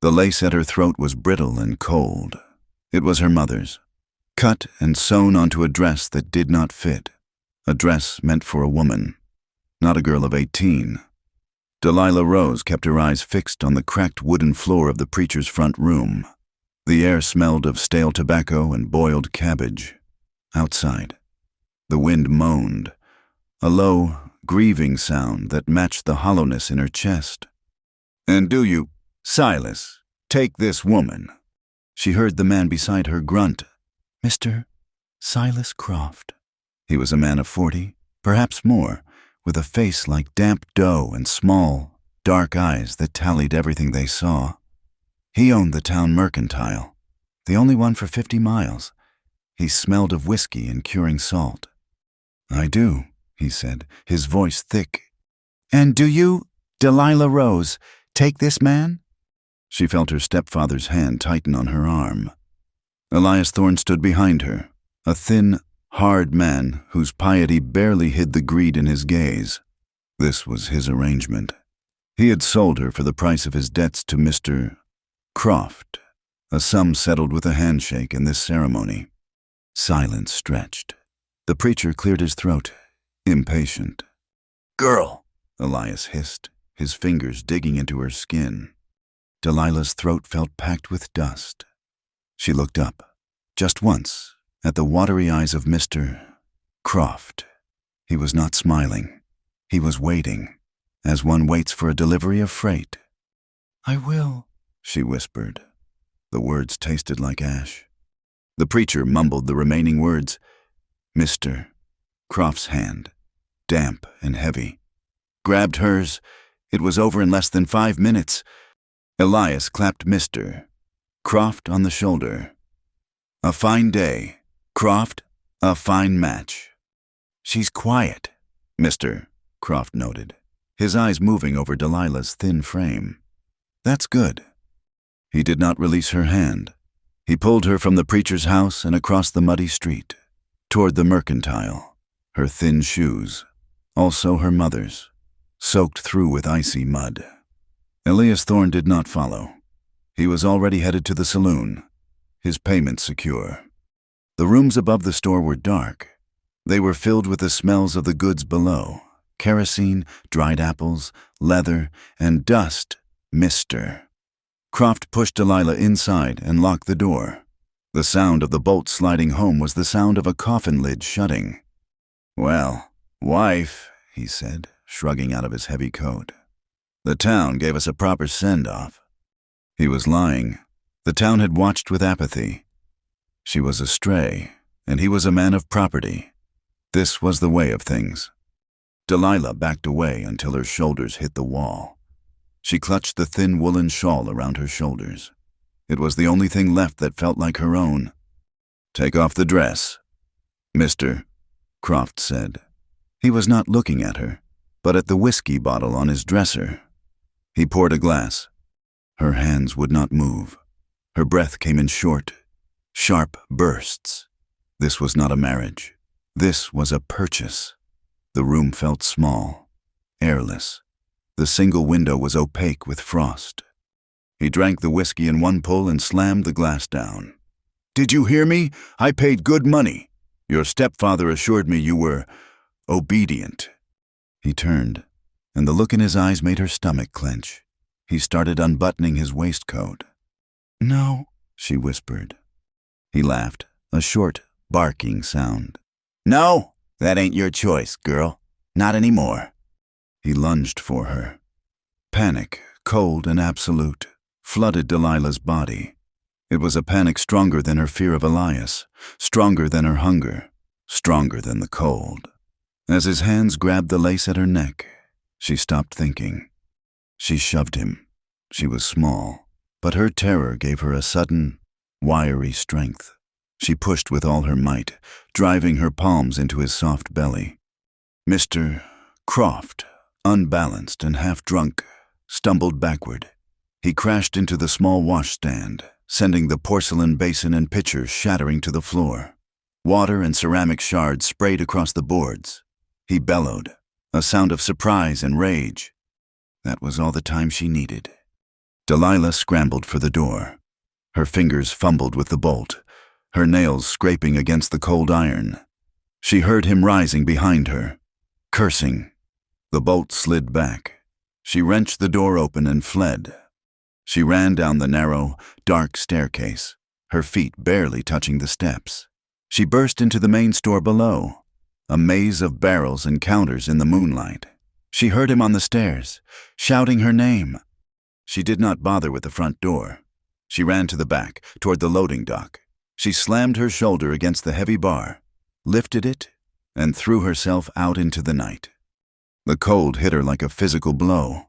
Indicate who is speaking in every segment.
Speaker 1: The lace at her throat was brittle and cold. It was her mother's, cut and sewn onto a dress that did not fit, a dress meant for a woman, not a girl of 18. Delilah Rose kept her eyes fixed on the cracked wooden floor of the preacher's front room. The air smelled of stale tobacco and boiled cabbage. Outside, the wind moaned, a low, grieving sound that matched the hollowness in her chest. "And do you, Silas, take this woman?" She heard the man beside her grunt, "Mr. Silas Croft." He was a man of 40, perhaps more, with a face like damp dough and small, dark eyes that tallied everything they saw. He owned the town mercantile, the only one for 50 miles. He smelled of whiskey and curing salt. "I do," he said, his voice thick. "And do you, Delilah Rose, take this man?" She felt her stepfather's hand tighten on her arm. Elias Thorne stood behind her, a thin, hard man whose piety barely hid the greed in his gaze. This was his arrangement. He had sold her for the price of his debts to Mr. Croft, a sum settled with a handshake in this ceremony. Silence stretched. The preacher cleared his throat, impatient. "Girl," Elias hissed, his fingers digging into her skin. Delilah's throat felt packed with dust. She looked up, just once, at the watery eyes of Mr. Croft. He was not smiling. He was waiting, as one waits for a delivery of freight. "I will," she whispered. The words tasted like ash. The preacher mumbled the remaining words. Mr. Croft's hand, damp and heavy, grabbed hers. It was over in less than 5 minutes. Elias clapped Mr. Croft on the shoulder. "A fine day. Croft, a fine match." "She's quiet," Mr. Croft noted, his eyes moving over Delilah's thin frame. "That's good." He did not release her hand. He pulled her from the preacher's house and across the muddy street, toward the mercantile, her thin shoes, also her mother's, soaked through with icy mud. Elias Thorne did not follow. He was already headed to the saloon, his payment secure. The rooms above the store were dark. They were filled with the smells of the goods below, kerosene, dried apples, leather, and dust. Mr. Croft pushed Delilah inside and locked the door. The sound of the bolt sliding home was the sound of a coffin lid shutting. "Well, wife," he said, shrugging out of his heavy coat. "The town gave us a proper send-off." He was lying. The town had watched with apathy. She was a stray, and he was a man of property. This was the way of things. Delilah backed away until her shoulders hit the wall. She clutched the thin woolen shawl around her shoulders. It was the only thing left that felt like her own. "Take off the dress," Mr. Croft said. He was not looking at her, but at the whiskey bottle on his dresser. He poured a glass. Her hands would not move. Her breath came in short, sharp bursts. This was not a marriage. This was a purchase. The room felt small, airless. The single window was opaque with frost. He drank the whiskey in one pull and slammed the glass down. "Did you hear me? I paid good money. Your stepfather assured me you were obedient." He turned, and the look in his eyes made her stomach clench. He started unbuttoning his waistcoat. "No," she whispered. He laughed, a short, barking sound. "No, that ain't your choice, girl. Not anymore." He lunged for her. Panic, cold and absolute, flooded Delilah's body. It was a panic stronger than her fear of Elias, stronger than her hunger, stronger than the cold. As his hands grabbed the lace at her neck, she stopped thinking. She shoved him. She was small, but her terror gave her a sudden, wiry strength. She pushed with all her might, driving her palms into his soft belly. Mr. Croft, unbalanced and half-drunk, stumbled backward. He crashed into the small washstand, sending the porcelain basin and pitcher shattering to the floor. Water and ceramic shards sprayed across the boards. He bellowed, a sound of surprise and rage. That was all the time she needed. Delilah scrambled for the door. Her fingers fumbled with the bolt, her nails scraping against the cold iron. She heard him rising behind her, cursing. The bolt slid back. She wrenched the door open and fled. She ran down the narrow, dark staircase, her feet barely touching the steps. She burst into the main store below, a maze of barrels and counters in the moonlight. She heard him on the stairs, shouting her name. She did not bother with the front door. She ran to the back, toward the loading dock. She slammed her shoulder against the heavy bar, lifted it, and threw herself out into the night. The cold hit her like a physical blow.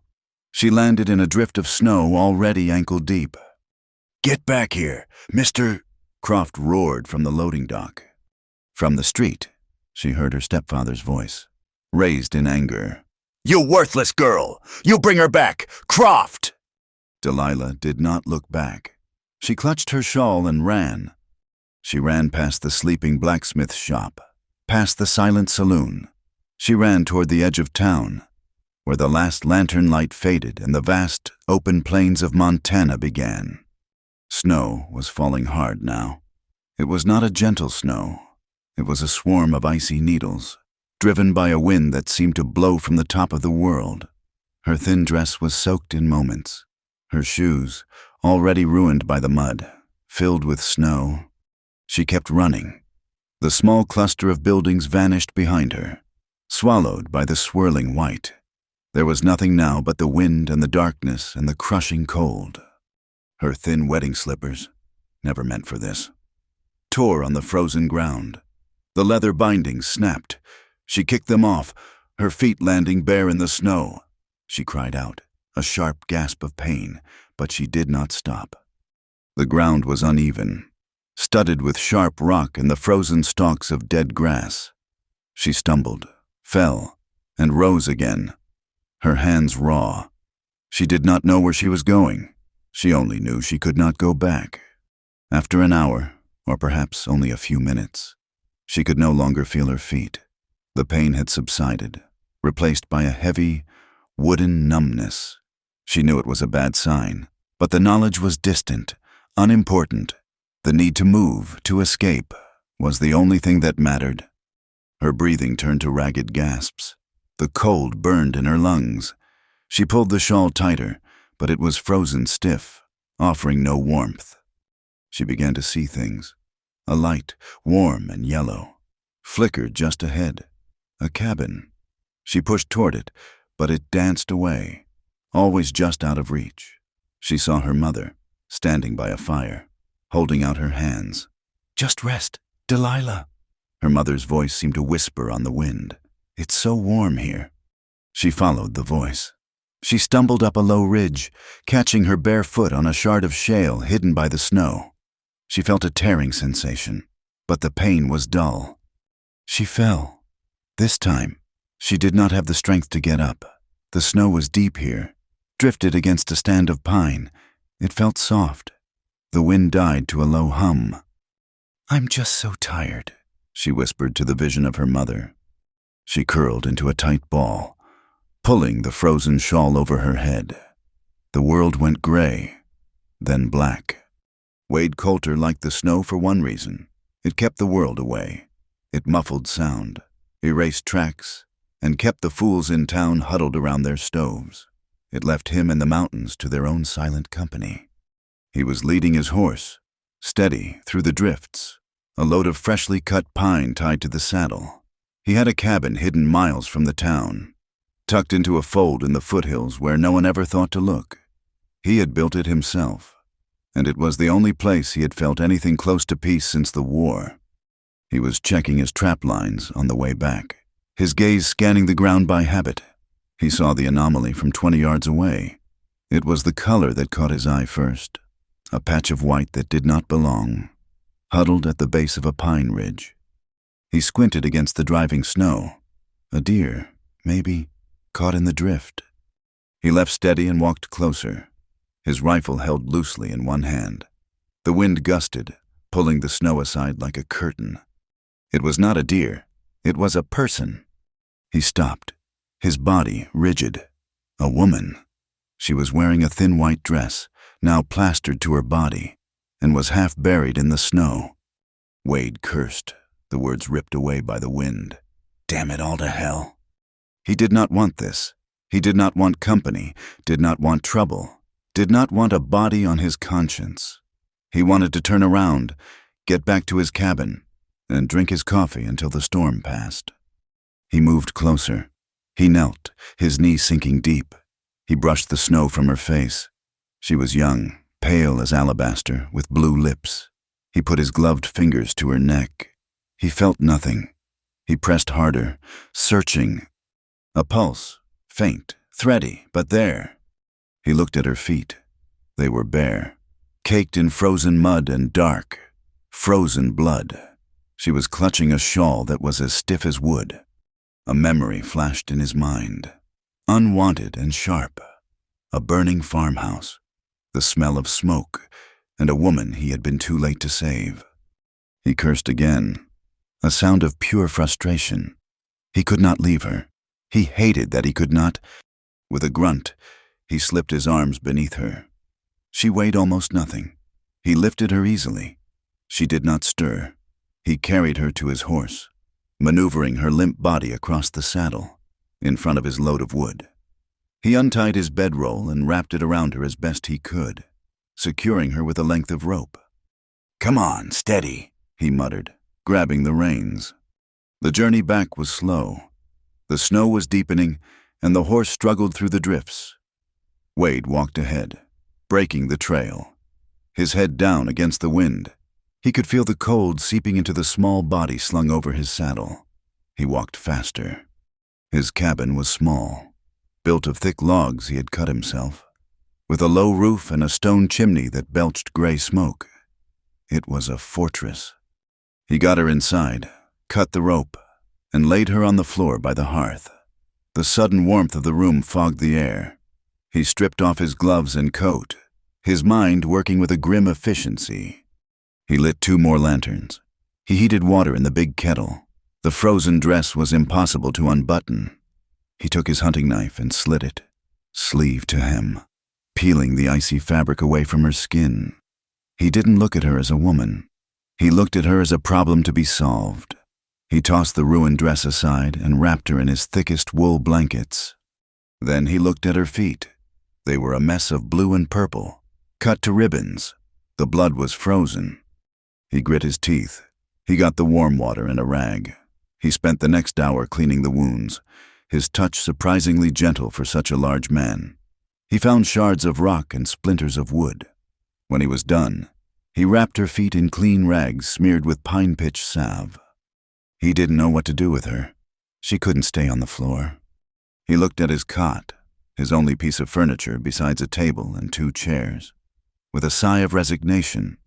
Speaker 1: She landed in a drift of snow already ankle-deep. "Get back here, Mr. Croft roared from the loading dock. From the street, she heard her stepfather's voice, raised in anger. "You worthless girl! You bring her back! Croft!" Delilah did not look back. She clutched her shawl and ran. She ran past the sleeping blacksmith's shop, past the silent saloon. She ran toward the edge of town, where the last lantern light faded and the vast, open plains of Montana began. Snow was falling hard now. It was not a gentle snow. It was a swarm of icy needles, driven by a wind that seemed to blow from the top of the world. Her thin dress was soaked in moments. Her shoes, already ruined by the mud, filled with snow. She kept running. The small cluster of buildings vanished behind her, swallowed by the swirling white. There was nothing now but the wind and the darkness and the crushing cold. Her thin wedding slippers, never meant for this, tore on the frozen ground. The leather bindings snapped. She kicked them off, her feet landing bare in the snow. She cried out, a sharp gasp of pain, but she did not stop. The ground was uneven, studded with sharp rock and the frozen stalks of dead grass. She stumbled, fell, and rose again, her hands raw. She did not know where she was going. She only knew she could not go back. After an hour, or perhaps only a few minutes, she could no longer feel her feet. The pain had subsided, replaced by a heavy, wooden numbness. She knew it was a bad sign, but the knowledge was distant, unimportant. The need to move, to escape, was the only thing that mattered. Her breathing turned to ragged gasps. The cold burned in her lungs. She pulled the shawl tighter, but it was frozen stiff, offering no warmth. She began to see things. A light, warm and yellow, flickered just ahead. A cabin. She pushed toward it, but it danced away, always just out of reach. She saw her mother, standing by a fire, holding out her hands. "Just rest, Delilah." Her mother's voice seemed to whisper on the wind. "It's so warm here." She followed the voice. She stumbled up a low ridge, catching her bare foot on a shard of shale hidden by the snow. She felt a tearing sensation, but the pain was dull. She fell. This time, she did not have the strength to get up. The snow was deep here, drifted against a stand of pine. It felt soft. The wind died to a low hum. "I'm just so tired," she whispered to the vision of her mother. She curled into a tight ball, pulling the frozen shawl over her head. The world went gray, then black. Wade Coulter liked the snow for one reason. It kept the world away. It muffled sound, erased tracks, and kept the fools in town huddled around their stoves. It left him and the mountains to their own silent company. He was leading his horse, steady through the drifts, a load of freshly cut pine tied to the saddle. He had a cabin hidden miles from the town, tucked into a fold in the foothills where no one ever thought to look. He had built it himself, and it was the only place he had felt anything close to peace since the war. He was checking his trap lines on the way back, his gaze scanning the ground by habit. He saw the anomaly from 20 yards away. It was the color that caught his eye first, a patch of white that did not belong, huddled at the base of a pine ridge. He squinted against the driving snow. A deer, maybe, caught in the drift. He left steady and walked closer, his rifle held loosely in one hand. The wind gusted, pulling the snow aside like a curtain. It was not a deer. It was a person. He stopped, his body rigid. A woman. She was wearing a thin white dress, now plastered to her body, and was half buried in the snow. Wade cursed, the words ripped away by the wind. Damn it all to hell. He did not want this. He did not want company, did not want trouble, did not want a body on his conscience. He wanted to turn around, get back to his cabin, and drink his coffee until the storm passed. He moved closer. He knelt, his knees sinking deep. He brushed the snow from her face. She was young, pale as alabaster, with blue lips. He put his gloved fingers to her neck. He felt nothing. He pressed harder, searching. A pulse, faint, thready, but there. He looked at her feet. They were bare, caked in frozen mud and dark, frozen blood. She was clutching a shawl that was as stiff as wood. A memory flashed in his mind, unwanted and sharp. A burning farmhouse, the smell of smoke, and a woman he had been too late to save. He cursed again, a sound of pure frustration. He could not leave her. He hated that he could not. With a grunt, he slipped his arms beneath her. She weighed almost nothing. He lifted her easily. She did not stir. He carried her to his horse, maneuvering her limp body across the saddle, in front of his load of wood. He untied his bedroll and wrapped it around her as best he could, securing her with a length of rope. "Come on, steady," he muttered, grabbing the reins. The journey back was slow. The snow was deepening, and the horse struggled through the drifts. Wade walked ahead, breaking the trail, his head down against the wind. He could feel the cold seeping into the small body slung over his saddle. He walked faster. His cabin was small, built of thick logs he had cut himself, with a low roof and a stone chimney that belched gray smoke. It was a fortress. He got her inside, cut the rope, and laid her on the floor by the hearth. The sudden warmth of the room fogged the air. He stripped off his gloves and coat, his mind working with a grim efficiency. He lit 2 more lanterns. He heated water in the big kettle. The frozen dress was impossible to unbutton. He took his hunting knife and slit it, sleeve to hem, peeling the icy fabric away from her skin. He didn't look at her as a woman. He looked at her as a problem to be solved. He tossed the ruined dress aside and wrapped her in his thickest wool blankets. Then he looked at her feet. They were a mess of blue and purple, cut to ribbons. The blood was frozen. He grit his teeth. He got the warm water and a rag. He spent the next hour cleaning the wounds, his touch surprisingly gentle for such a large man. He found shards of rock and splinters of wood. When he was done, he wrapped her feet in clean rags smeared with pine pitch salve. He didn't know what to do with her. She couldn't stay on the floor. He looked at his cot, his only piece of furniture besides a table and 2 chairs. With a sigh of resignation,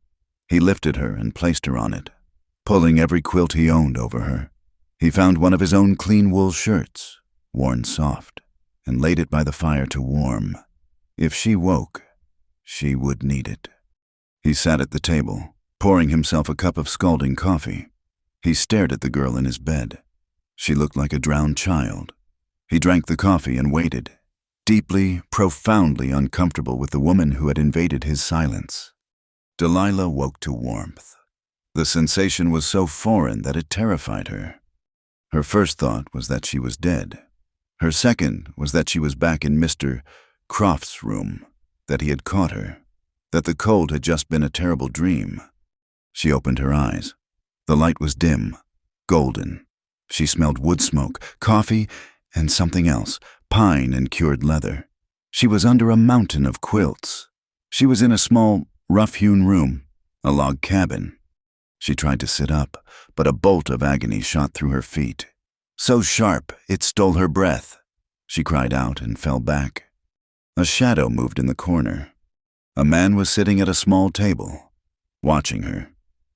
Speaker 1: he lifted her and placed her on it, pulling every quilt he owned over her. He found one of his own clean wool shirts, worn soft, and laid it by the fire to warm. If she woke, she would need it. He sat at the table, pouring himself a cup of scalding coffee. He stared at the girl in his bed. She looked like a drowned child. He drank the coffee and waited, deeply, profoundly uncomfortable with the woman who had invaded his silence. Delilah woke to warmth. The sensation was so foreign that it terrified her. Her first thought was that she was dead. Her second was that she was back in Mr. Croft's room, that he had caught her, that the cold had just been a terrible dream. She opened her eyes. The light was dim, golden. She smelled wood smoke, coffee, and something else, pine and cured leather. She was under a mountain of quilts. She was in a small, rough-hewn room, a log cabin. She tried to sit up, but a bolt of agony shot through her feet. So sharp, it stole her breath. She cried out and fell back. A shadow moved in the corner. A man was sitting at a small table, watching her.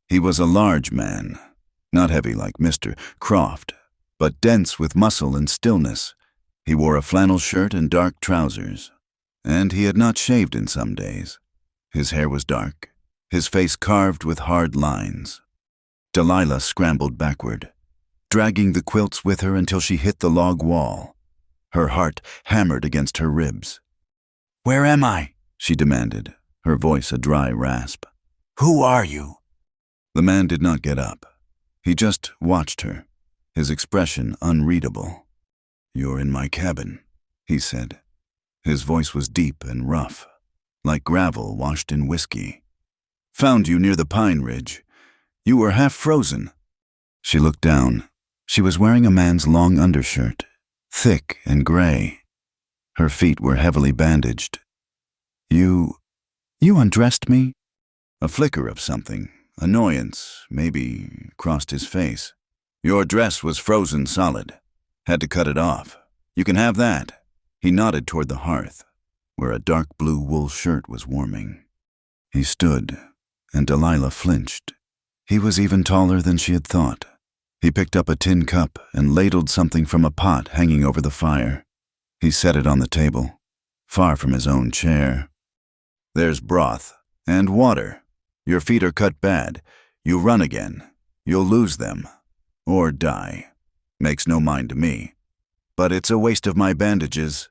Speaker 1: He was a large man, not heavy like Mr. Croft, but dense with muscle and stillness. He wore a flannel shirt and dark trousers, and he had not shaved in some days. His hair was dark, his face carved with hard lines. Delilah scrambled backward, dragging the quilts with her until she hit the log wall. Her heart hammered against her ribs. "Where am I?" she demanded, her voice a dry rasp. "Who are you?" The man did not get up. He just watched her, his expression unreadable. "You're in my cabin," he said. His voice was deep and rough, like gravel washed in whiskey. "Found you near the pine ridge. You were half frozen." She looked down. She was wearing a man's long undershirt, thick and gray. Her feet were heavily bandaged. You undressed me?" A flicker of something, annoyance, maybe, crossed his face. "Your dress was frozen solid. Had to cut it off. You can have that." He nodded toward the hearth, where a dark blue wool shirt was warming. He stood, and Delilah flinched. He was even taller than she had thought. He picked up a tin cup and ladled something from a pot hanging over the fire. He set it on the table, far from his own chair. "There's broth and water. Your feet are cut bad. You run again. You'll lose them. Or die. Makes no mind to me. But it's a waste of my bandages."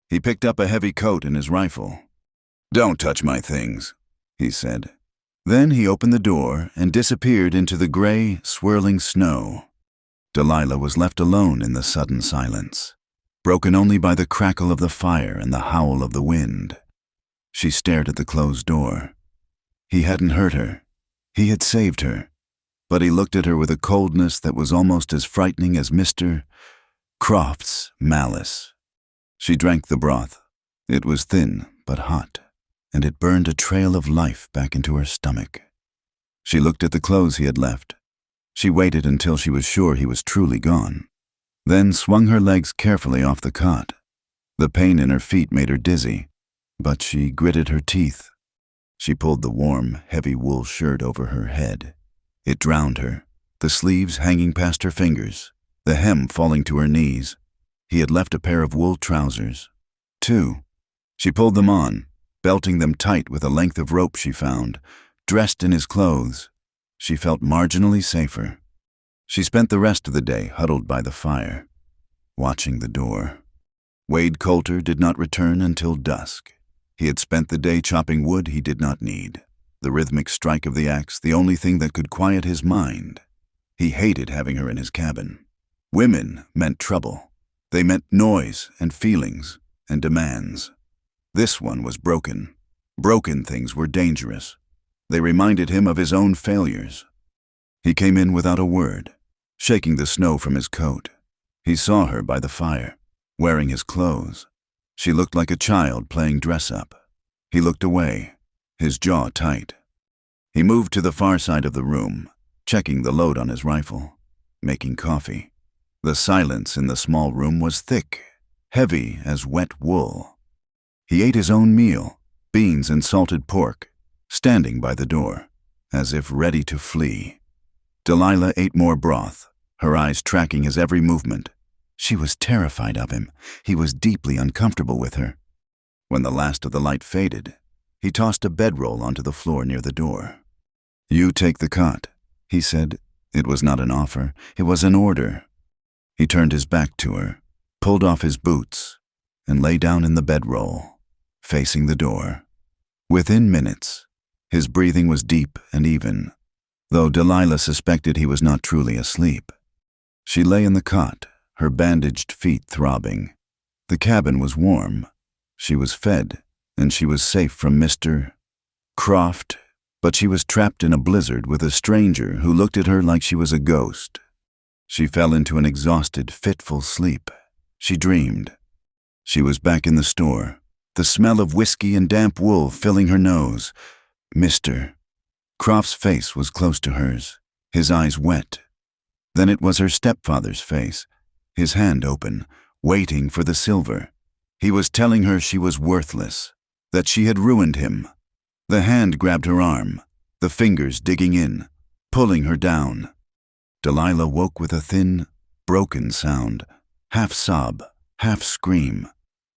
Speaker 1: He picked up a heavy coat and his rifle. "Don't touch my things," he said. Then he opened the door and disappeared into the gray, swirling snow. Delilah was left alone in the sudden silence, broken only by the crackle of the fire and the howl of the wind. She stared at the closed door. He hadn't hurt her. He had saved her. But he looked at her with a coldness that was almost as frightening as Mr. Croft's malice. She drank the broth. It was thin but hot, and it burned a trail of life back into her stomach. She looked at the clothes he had left. She waited until she was sure he was truly gone, then swung her legs carefully off the cot. The pain in her feet made her dizzy, but she gritted her teeth. She pulled the warm, heavy wool shirt over her head. It drowned her, the sleeves hanging past her fingers, the hem falling to her knees. He had left a pair of wool trousers, too. She pulled them on, belting them tight with a length of rope she found. Dressed in his clothes, she felt marginally safer. She spent the rest of the day huddled by the fire, watching the door. Wade Coulter did not return until dusk. He had spent the day chopping wood he did not need. The rhythmic strike of the axe, the only thing that could quiet his mind. He hated having her in his cabin. Women meant trouble. They meant noise and feelings and demands. This one was broken. Broken things were dangerous. They reminded him of his own failures. He came in without a word, shaking the snow from his coat. He saw her by the fire, wearing his clothes. She looked like a child playing dress-up. He looked away, his jaw tight. He moved to the far side of the room, checking the load on his rifle, making coffee. The silence in the small room was thick, heavy as wet wool. He ate his own meal, beans and salted pork, standing by the door, as if ready to flee. Delilah ate more broth, her eyes tracking his every movement. She was terrified of him. He was deeply uncomfortable with her. When the last of the light faded, he tossed a bedroll onto the floor near the door. "You take the cot," he said. It was not an offer, it was an order. He turned his back to her, pulled off his boots, and lay down in the bedroll, facing the door. Within minutes, his breathing was deep and even, though Delilah suspected he was not truly asleep. She lay in the cot, her bandaged feet throbbing. The cabin was warm. She was fed, and she was safe from Mr. Croft, but she was trapped in a blizzard with a stranger who looked at her like she was a ghost. She fell into an exhausted, fitful sleep. She dreamed. She was back in the store, the smell of whiskey and damp wool filling her nose. Mr. Croft's face was close to hers, his eyes wet. Then it was her stepfather's face, his hand open, waiting for the silver. He was telling her she was worthless, that she had ruined him. The hand grabbed her arm, the fingers digging in, pulling her down. Delilah woke with a thin, broken sound, half sob, half scream.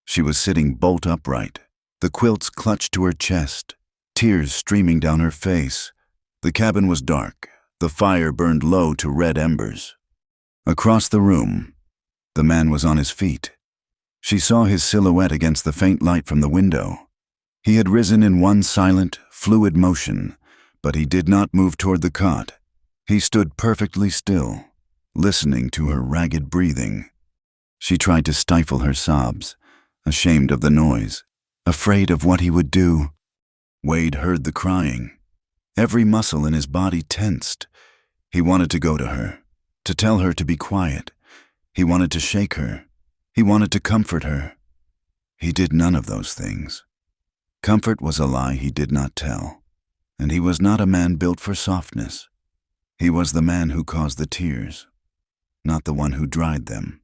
Speaker 1: She was sitting bolt upright, the quilts clutched to her chest, tears streaming down her face. The cabin was dark. The fire burned low to red embers. Across the room, the man was on his feet. She saw his silhouette against the faint light from the window. He had risen in one silent, fluid motion, but he did not move toward the cot. He stood perfectly still, listening to her ragged breathing. She tried to stifle her sobs, ashamed of the noise, afraid of what he would do. Wade heard the crying. Every muscle in his body tensed. He wanted to go to her, to tell her to be quiet. He wanted to shake her. He wanted to comfort her. He did none of those things. Comfort was a lie he did not tell, and he was not a man built for softness. He was the man who caused the tears, not the one who dried them.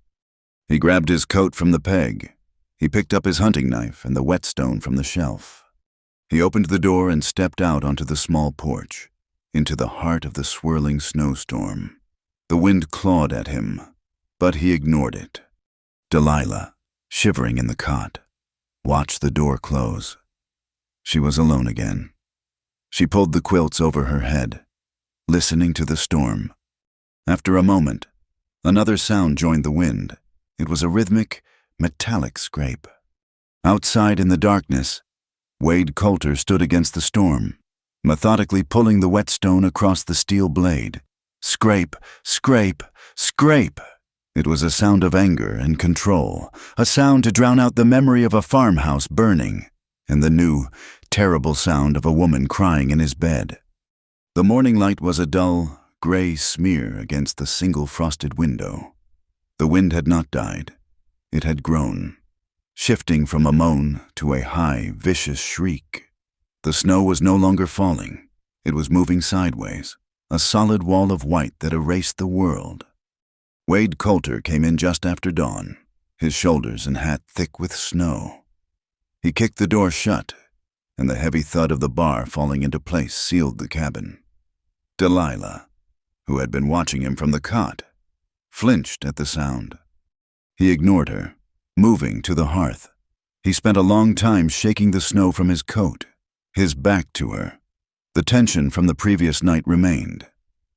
Speaker 1: He grabbed his coat from the peg. He picked up his hunting knife and the whetstone from the shelf. He opened the door and stepped out onto the small porch, into the heart of the swirling snowstorm. The wind clawed at him, but he ignored it. Delilah, shivering in the cot, watched the door close. She was alone again. She pulled the quilts over her head, listening to the storm. After a moment, another sound joined the wind. It was a rhythmic, metallic scrape. Outside in the darkness, Wade Coulter stood against the storm, methodically pulling the whetstone across the steel blade. Scrape, scrape, scrape! It was a sound of anger and control, a sound to drown out the memory of a farmhouse burning, and the new, terrible sound of a woman crying in his bed. The morning light was a dull, gray smear against the single frosted window. The wind had not died. It had grown, shifting from a moan to a high, vicious shriek. The snow was no longer falling. It was moving sideways, a solid wall of white that erased the world. Wade Coulter came in just after dawn, his shoulders and hat thick with snow. He kicked the door shut, and the heavy thud of the bar falling into place sealed the cabin. Delilah, who had been watching him from the cot, flinched at the sound. He ignored her, moving to the hearth. He spent a long time shaking the snow from his coat, his back to her. The tension from the previous night remained.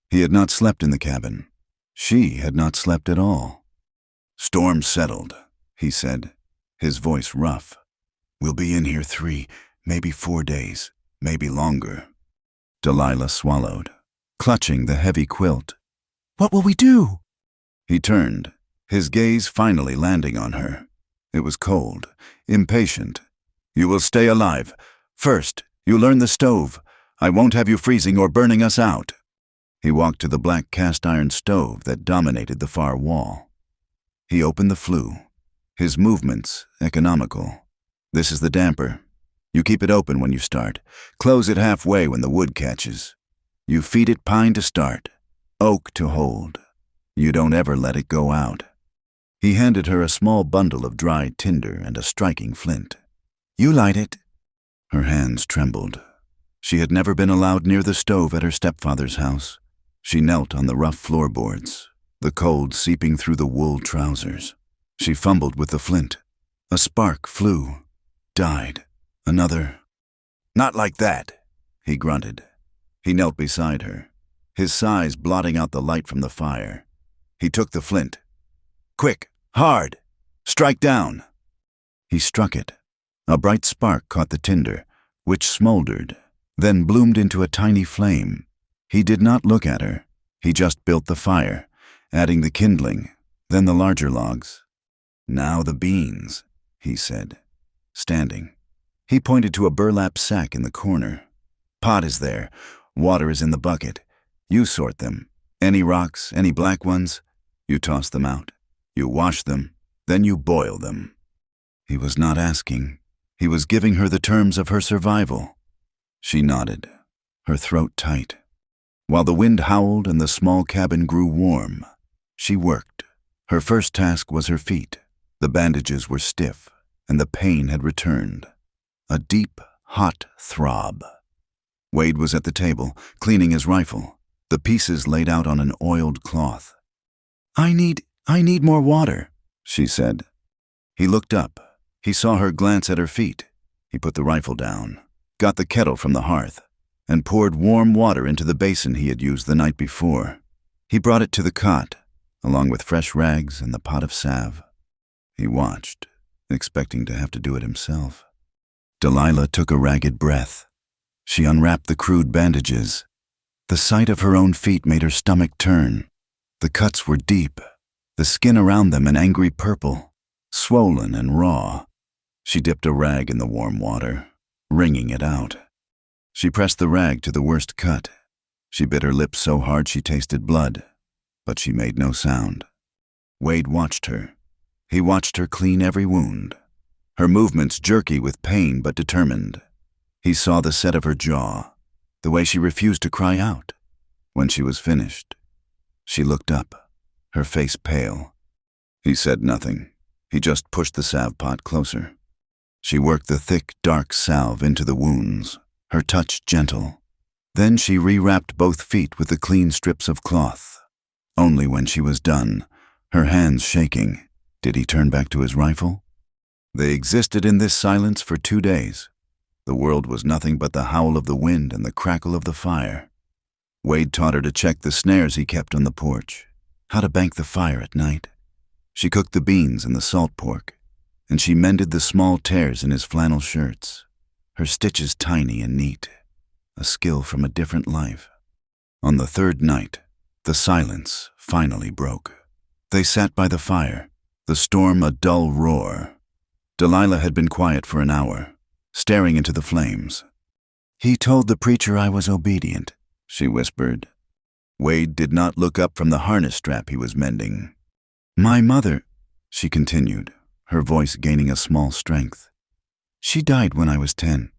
Speaker 1: He had not slept in the cabin. She had not slept at all. "Storm settled," he said, his voice rough. "We'll be in here 3, maybe 4 days, maybe longer." Delilah swallowed, clutching the heavy quilt. "What will we do?" He turned, his gaze finally landing on her. It was cold, impatient. "You will stay alive. First, you learn the stove. I won't have you freezing or burning us out." He walked to the black cast-iron stove that dominated the far wall. He opened the flue, his movements economical. "This is the damper. You keep it open when you start. Close it halfway when the wood catches. You feed it pine to start, oak to hold. You don't ever let it go out." He handed her a small bundle of dry tinder and a striking flint. "You light it." Her hands trembled. She had never been allowed near the stove at her stepfather's house. She knelt on the rough floorboards, the cold seeping through the wool trousers. She fumbled with the flint. A spark flew, died. Another. "Not like that," he grunted. He knelt beside her, his sighs blotting out the light from the fire. He took the flint. "Quick, hard, strike down." He struck it. A bright spark caught the tinder, which smoldered, then bloomed into a tiny flame. He did not look at her. He just built the fire, adding the kindling, then the larger logs. "Now the beans," he said, standing. He pointed to a burlap sack in the corner. "Pot is there. Water is in the bucket. You sort them. Any rocks, any black ones, you toss them out. You wash them, then you boil them." He was not asking. He was giving her the terms of her survival. She nodded, her throat tight. While the wind howled and the small cabin grew warm, she worked. Her first task was her feet. The bandages were stiff, and the pain had returned. A deep, hot throb. Wade was at the table, cleaning his rifle, the pieces laid out on an oiled cloth. I need more water," she said. He looked up. He saw her glance at her feet. He put the rifle down, got the kettle from the hearth, and poured warm water into the basin he had used the night before. He brought it to the cot, along with fresh rags and the pot of salve. He watched, expecting to have to do it himself. Delilah took a ragged breath. She unwrapped the crude bandages. The sight of her own feet made her stomach turn. The cuts were deep, the skin around them an angry purple, swollen and raw. She dipped a rag in the warm water, wringing it out. She pressed the rag to the worst cut. She bit her lips so hard she tasted blood, but she made no sound. Wade watched her. He watched her clean every wound, her movements jerky with pain but determined. He saw the set of her jaw, the way she refused to cry out. When she was finished, she looked up, her face pale. He said nothing. He just pushed the salve pot closer. She worked the thick, dark salve into the wounds, her touch gentle. Then she rewrapped both feet with the clean strips of cloth. Only when she was done, her hands shaking, did he turn back to his rifle. They existed in this silence for 2 days. The world was nothing but the howl of the wind and the crackle of the fire. Wade taught her to check the snares he kept on the porch, how to bank the fire at night. She cooked the beans and the salt pork, and she mended the small tears in his flannel shirts, her stitches tiny and neat, a skill from a different life. On the 3rd night, the silence finally broke. They sat by the fire, the storm a dull roar. Delilah had been quiet for an hour, staring into the flames. "He told the preacher I was obedient," she whispered. Wade did not look up from the harness strap he was mending. "My mother," she continued, her voice gaining a small strength. "She died when I was 10.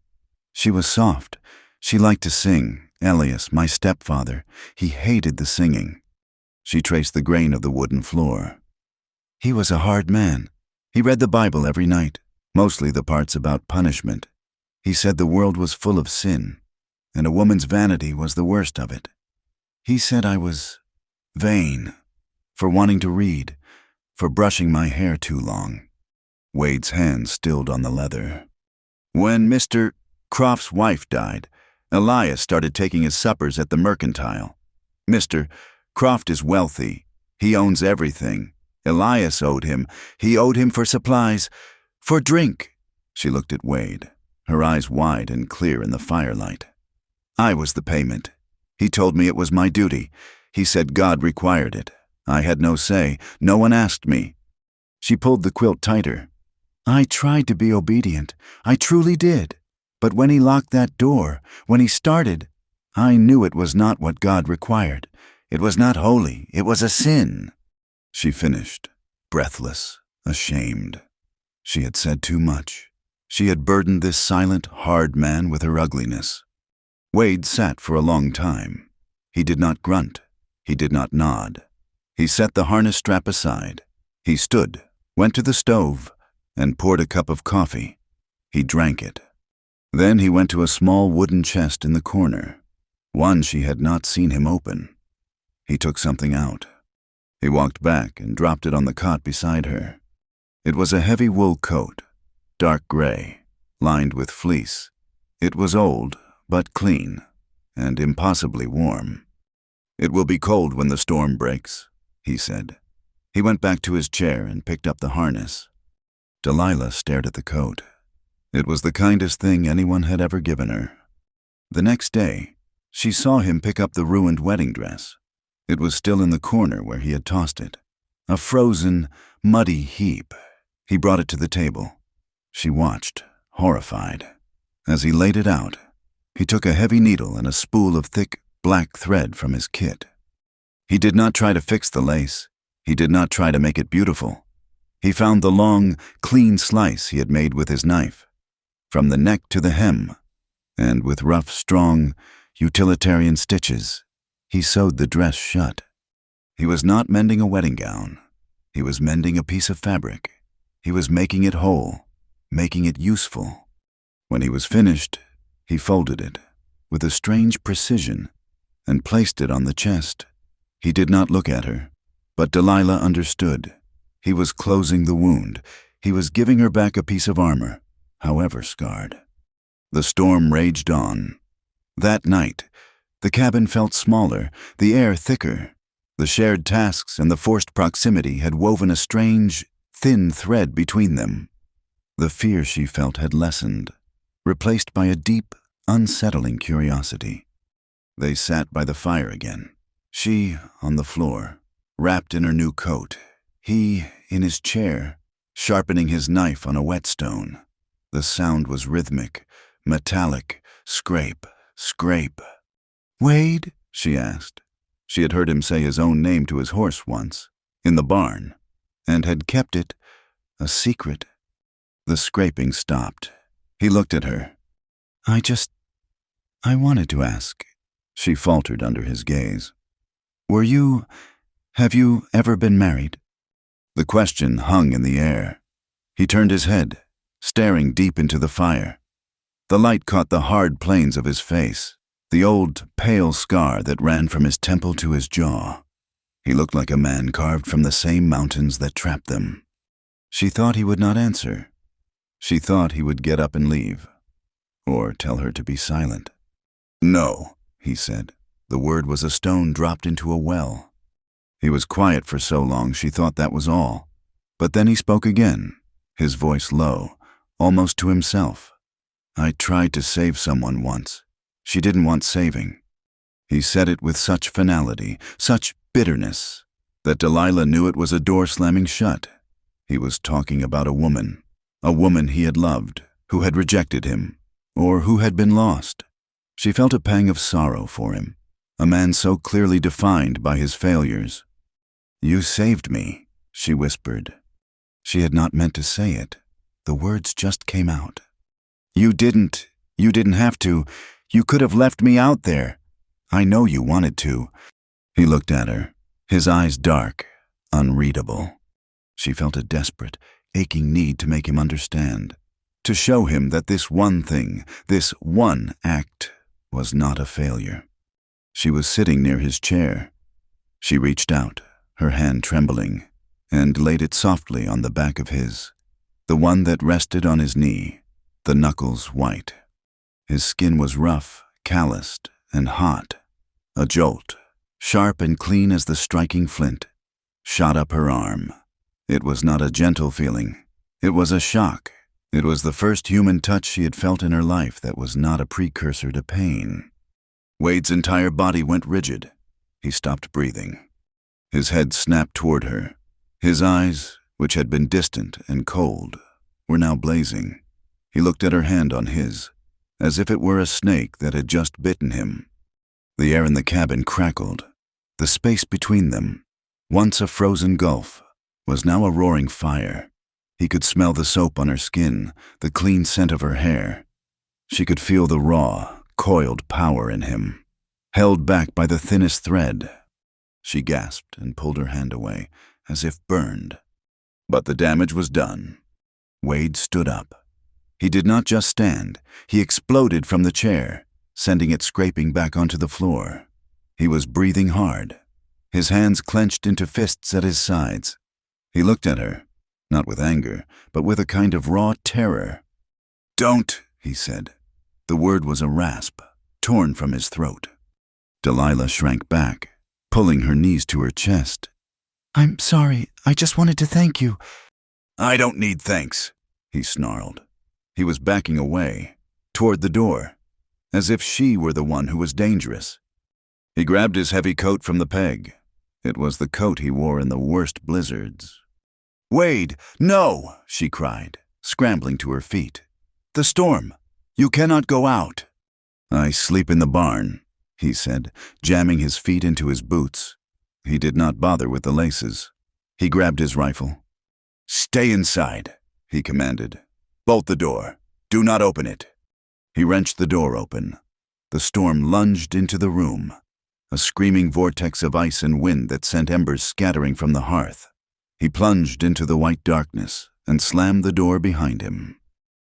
Speaker 1: She was soft. She liked to sing. Elias, my stepfather, he hated the singing." She traced the grain of the wooden floor. "He was a hard man. He read the Bible every night, mostly the parts about punishment. He said the world was full of sin, and a woman's vanity was the worst of it. He said I was vain, for wanting to read, for brushing my hair too long." Wade's hand stilled on the leather. "When Mr. Croft's wife died, Elias started taking his suppers at the Mercantile. Mr. Croft is wealthy. He owns everything. Elias owed him. He owed him for supplies, for drink." She looked at Wade, her eyes wide and clear in the firelight. "I was the payment. He told me it was my duty. He said God required it. I had no say. No one asked me." She pulled the quilt tighter. "I tried to be obedient. I truly did. But when he locked that door, when he started, I knew it was not what God required. It was not holy. It was a sin." She finished, breathless, ashamed. She had said too much. She had burdened this silent, hard man with her ugliness. Wade sat for a long time. He did not grunt. He did not nod. He set the harness strap aside. He stood, went to the stove, and poured a cup of coffee. He drank it. Then he went to a small wooden chest in the corner, one she had not seen him open. He took something out. He walked back and dropped it on the cot beside her. It was a heavy wool coat, dark gray, lined with fleece. It was old, but clean, and impossibly warm. "It will be cold when the storm breaks," he said. He went back to his chair and picked up the harness. Delilah stared at the coat. It was the kindest thing anyone had ever given her. The next day, she saw him pick up the ruined wedding dress. It was still in the corner where he had tossed it, a frozen, muddy heap. He brought it to the table. She watched, horrified. As he laid it out, he took a heavy needle and a spool of thick, black thread from his kit. He did not try to fix the lace. He did not try to make it beautiful. He found the long, clean slice he had made with his knife, from the neck to the hem, and with rough, strong, utilitarian stitches, he sewed the dress shut. He was not mending a wedding gown. He was mending a piece of fabric. He was making it whole, making it useful. When he was finished, he folded it, with a strange precision, and placed it on the chest. He did not look at her, but Delilah understood. He was closing the wound. He was giving her back a piece of armor, however scarred. The storm raged on. That night, the cabin felt smaller, the air thicker. The shared tasks and the forced proximity had woven a strange, thin thread between them. The fear she felt had lessened, replaced by a deep, unsettling curiosity. They sat by the fire again. She on the floor, wrapped in her new coat. He in his chair, sharpening his knife on a whetstone. The sound was rhythmic, metallic, scrape, scrape. "Wade?" she asked. She had heard him say his own name to his horse once, in the barn, and had kept it a secret. The scraping stopped. He looked at her. I wanted to ask," she faltered under his gaze. Have you ever been married?" The question hung in the air. He turned his head, staring deep into the fire. The light caught the hard planes of his face, the old, pale scar that ran from his temple to his jaw. He looked like a man carved from the same mountains that trapped them. She thought he would not answer. She thought he would get up and leave, or tell her to be silent. "No," he said. The word was a stone dropped into a well. He was quiet for so long she thought that was all. But then he spoke again, his voice low, almost to himself. "I tried to save someone once. She didn't want saving." He said it with such finality, such bitterness, that Delilah knew it was a door slamming shut. He was talking about a woman he had loved, who had rejected him, or who had been lost. She felt a pang of sorrow for him, a man so clearly defined by his failures. "You saved me," she whispered. She had not meant to say it. The words just came out. You didn't have to. You could have left me out there. I know you wanted to." He looked at her, his eyes dark, unreadable. She felt a desperate, aching need to make him understand, to show him that this one thing, this one act, was not a failure. She was sitting near his chair. She reached out, her hand trembling, and laid it softly on the back of his, the one that rested on his knee, the knuckles white. His skin was rough, calloused, and hot. A jolt, sharp and clean as the striking flint, shot up her arm. It was not a gentle feeling. It was a shock. It was the first human touch she had felt in her life that was not a precursor to pain. Wade's entire body went rigid. He stopped breathing. His head snapped toward her. His eyes, which had been distant and cold, were now blazing. He looked at her hand on his, as if it were a snake that had just bitten him. The air in the cabin crackled. The space between them, once a frozen gulf, was now a roaring fire. He could smell the soap on her skin, the clean scent of her hair. She could feel the raw, coiled power in him, held back by the thinnest thread. She gasped and pulled her hand away, as if burned. But the damage was done. Wade stood up. He did not just stand. He exploded from the chair, sending it scraping back onto the floor. He was breathing hard, his hands clenched into fists at his sides. He looked at her, not with anger, but with a kind of raw terror. "Don't," he said. The word was a rasp, torn from his throat. Delilah shrank back, pulling her knees to her chest. "I'm sorry. I just wanted to thank you." "I don't need thanks," he snarled. He was backing away, toward the door, as if she were the one who was dangerous. He grabbed his heavy coat from the peg. It was the coat he wore in the worst blizzards. "Wade, no!" she cried, scrambling to her feet. "The storm! You cannot go out!" "I sleep in the barn," he said, jamming his feet into his boots. He did not bother with the laces. He grabbed his rifle. "Stay inside," he commanded. "Bolt the door. Do not open it." He wrenched the door open. The storm lunged into the room, a screaming vortex of ice and wind that sent embers scattering from the hearth. He plunged into the white darkness and slammed the door behind him.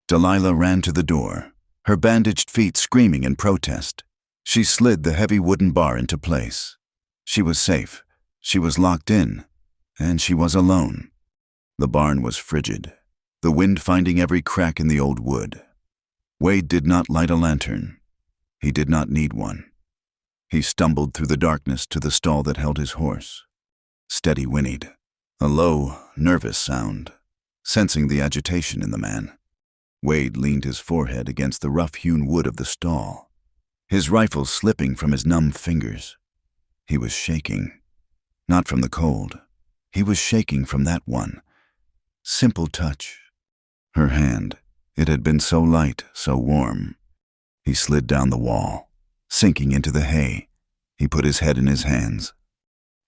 Speaker 1: Delilah ran to the door, her bandaged feet screaming in protest. She slid the heavy wooden bar into place. She was safe. She was locked in, and she was alone. The barn was frigid, the wind finding every crack in the old wood. Wade did not light a lantern. He did not need one. He stumbled through the darkness to the stall that held his horse. Steady whinnied, a low, nervous sound, sensing the agitation in the man. Wade leaned his forehead against the rough-hewn wood of the stall, his rifle slipping from his numb fingers. He was shaking. Not from the cold. He was shaking from that one simple touch. Her hand. It had been so light, so warm. He slid down the wall, sinking into the hay. He put his head in his hands.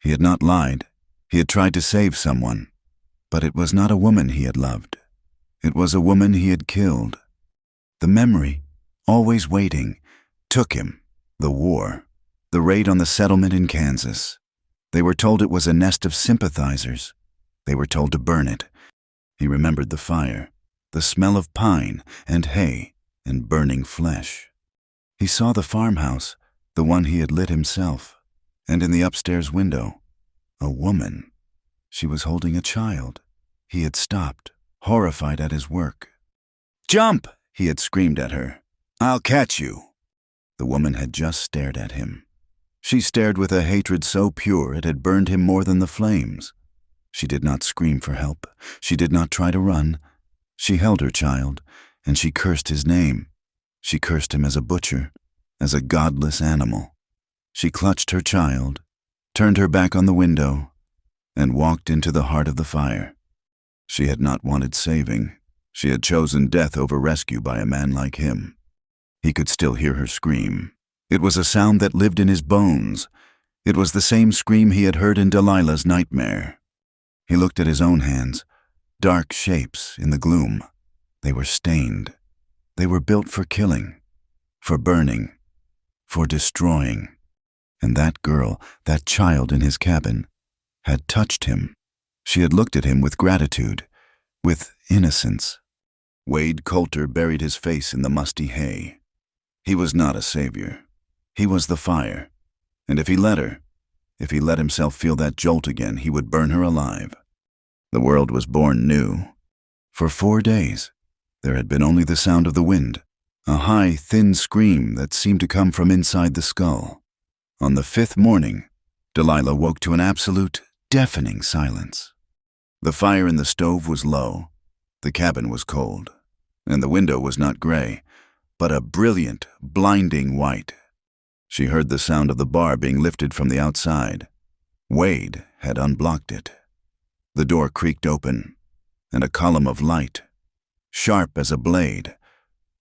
Speaker 1: He had not lied. He had tried to save someone. But it was not a woman he had loved. It was a woman he had killed. The memory, always waiting, took him. The war. The raid on the settlement in Kansas. They were told it was a nest of sympathizers. They were told to burn it. He remembered the fire, the smell of pine and hay and burning flesh. He saw the farmhouse, the one he had lit himself, and in the upstairs window, a woman. She was holding a child. He had stopped, horrified at his work. "Jump!" he had screamed at her. "I'll catch you." The woman had just stared at him. She stared with a hatred so pure it had burned him more than the flames. She did not scream for help. She did not try to run. She held her child, and she cursed his name. She cursed him as a butcher, as a godless animal. She clutched her child, turned her back on the window, and walked into the heart of the fire. She had not wanted saving. She had chosen death over rescue by a man like him. He could still hear her scream. It was a sound that lived in his bones. It was the same scream he had heard in Delilah's nightmare. He looked at his own hands, dark shapes in the gloom. They were stained. They were built for killing, for burning, for destroying. And that girl, that child in his cabin, had touched him. She had looked at him with gratitude, with innocence. Wade Coulter buried his face in the musty hay. He was not a savior. He was the fire. And if he let her, if he let himself feel that jolt again, he would burn her alive. The world was born new. For 4 days, there had been only the sound of the wind, a high, thin scream that seemed to come from inside the skull. On the 5th morning, Delilah woke to an absolute, deafening silence. The fire in the stove was low, the cabin was cold, and the window was not gray, but a brilliant, blinding white. She heard the sound of the bar being lifted from the outside. Wade had unblocked it. The door creaked open, and a column of light, sharp as a blade,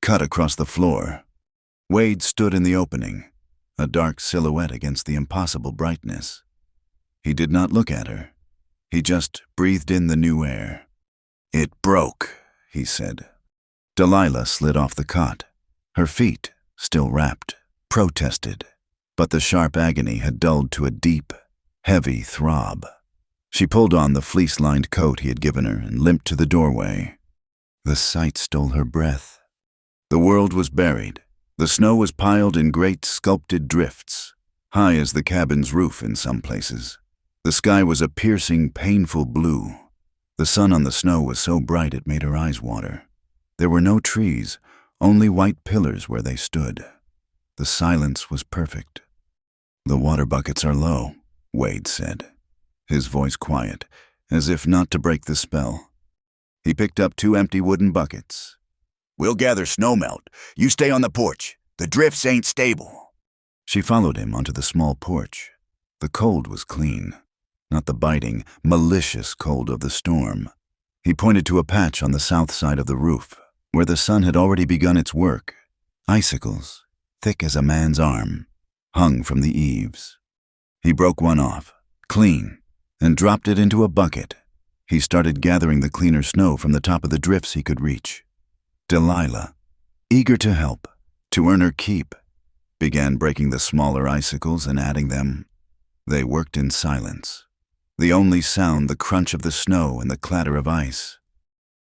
Speaker 1: cut across the floor. Wade stood in the opening, a dark silhouette against the impossible brightness. He did not look at her. He just breathed in the new air. "It broke," he said. Delilah slid off the cot. Her feet, still wrapped, protested, but the sharp agony had dulled to a deep, heavy throb. She pulled on the fleece-lined coat he had given her and limped to the doorway. The sight stole her breath. The world was buried. The snow was piled in great sculpted drifts, high as the cabin's roof in some places. The sky was a piercing, painful blue. The sun on the snow was so bright it made her eyes water. There were no trees, only white pillars where they stood. The silence was perfect. "The water buckets are low," Wade said, his voice quiet, as if not to break the spell. He picked up 2 empty wooden buckets. "We'll gather snowmelt. You stay on the porch. The drifts ain't stable." She followed him onto the small porch. The cold was clean, not the biting, malicious cold of the storm. He pointed to a patch on the south side of the roof, where the sun had already begun its work. Icicles, thick as a man's arm, hung from the eaves. He broke one off, clean, and dropped it into a bucket. He started gathering the cleaner snow from the top of the drifts he could reach. Delilah, eager to help, to earn her keep, began breaking the smaller icicles and adding them. They worked in silence. The only sound the crunch of the snow and the clatter of ice.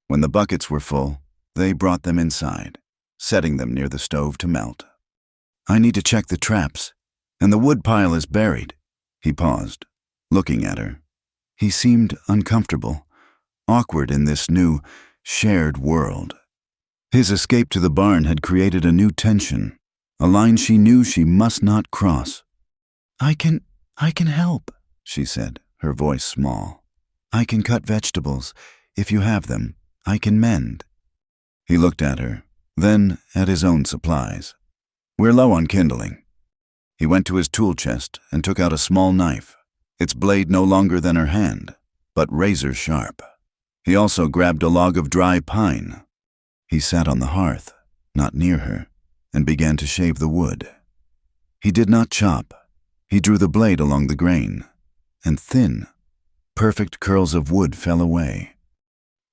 Speaker 1: When the buckets were full, they brought them inside, setting them near the stove to melt. "I need to check the traps, and the wood pile is buried." He paused, looking at her. He seemed uncomfortable, awkward in this new, shared world. His escape to the barn had created a new tension, a line she knew she must not cross. I can help," she said, her voice small. "I can cut vegetables. If you have them, I can mend." He looked at her, then at his own supplies. "We're low on kindling." He went to his tool chest and took out a small knife, its blade no longer than her hand, but razor sharp. He also grabbed a log of dry pine. He sat on the hearth, not near her, and began to shave the wood. He did not chop. He drew the blade along the grain, and thin, perfect curls of wood fell away.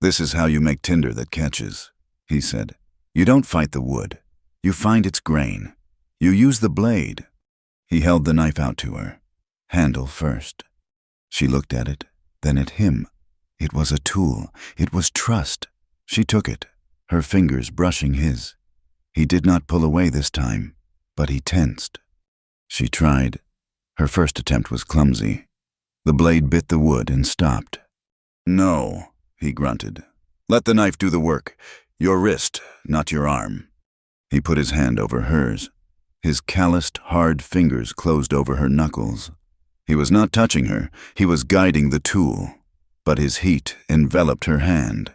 Speaker 1: "This is how you make tinder that catches," he said. "You don't fight the wood. You find its grain. You use the blade." He held the knife out to her, handle first. She looked at it, then at him. It was a tool. It was trust. She took it, her fingers brushing his. He did not pull away this time, but he tensed. She tried. Her first attempt was clumsy. The blade bit the wood and stopped. "No," he grunted. "Let the knife do the work. Your wrist, not your arm." He put his hand over hers. His calloused, hard fingers closed over her knuckles. He was not touching her. He was guiding the tool. But his heat enveloped her hand.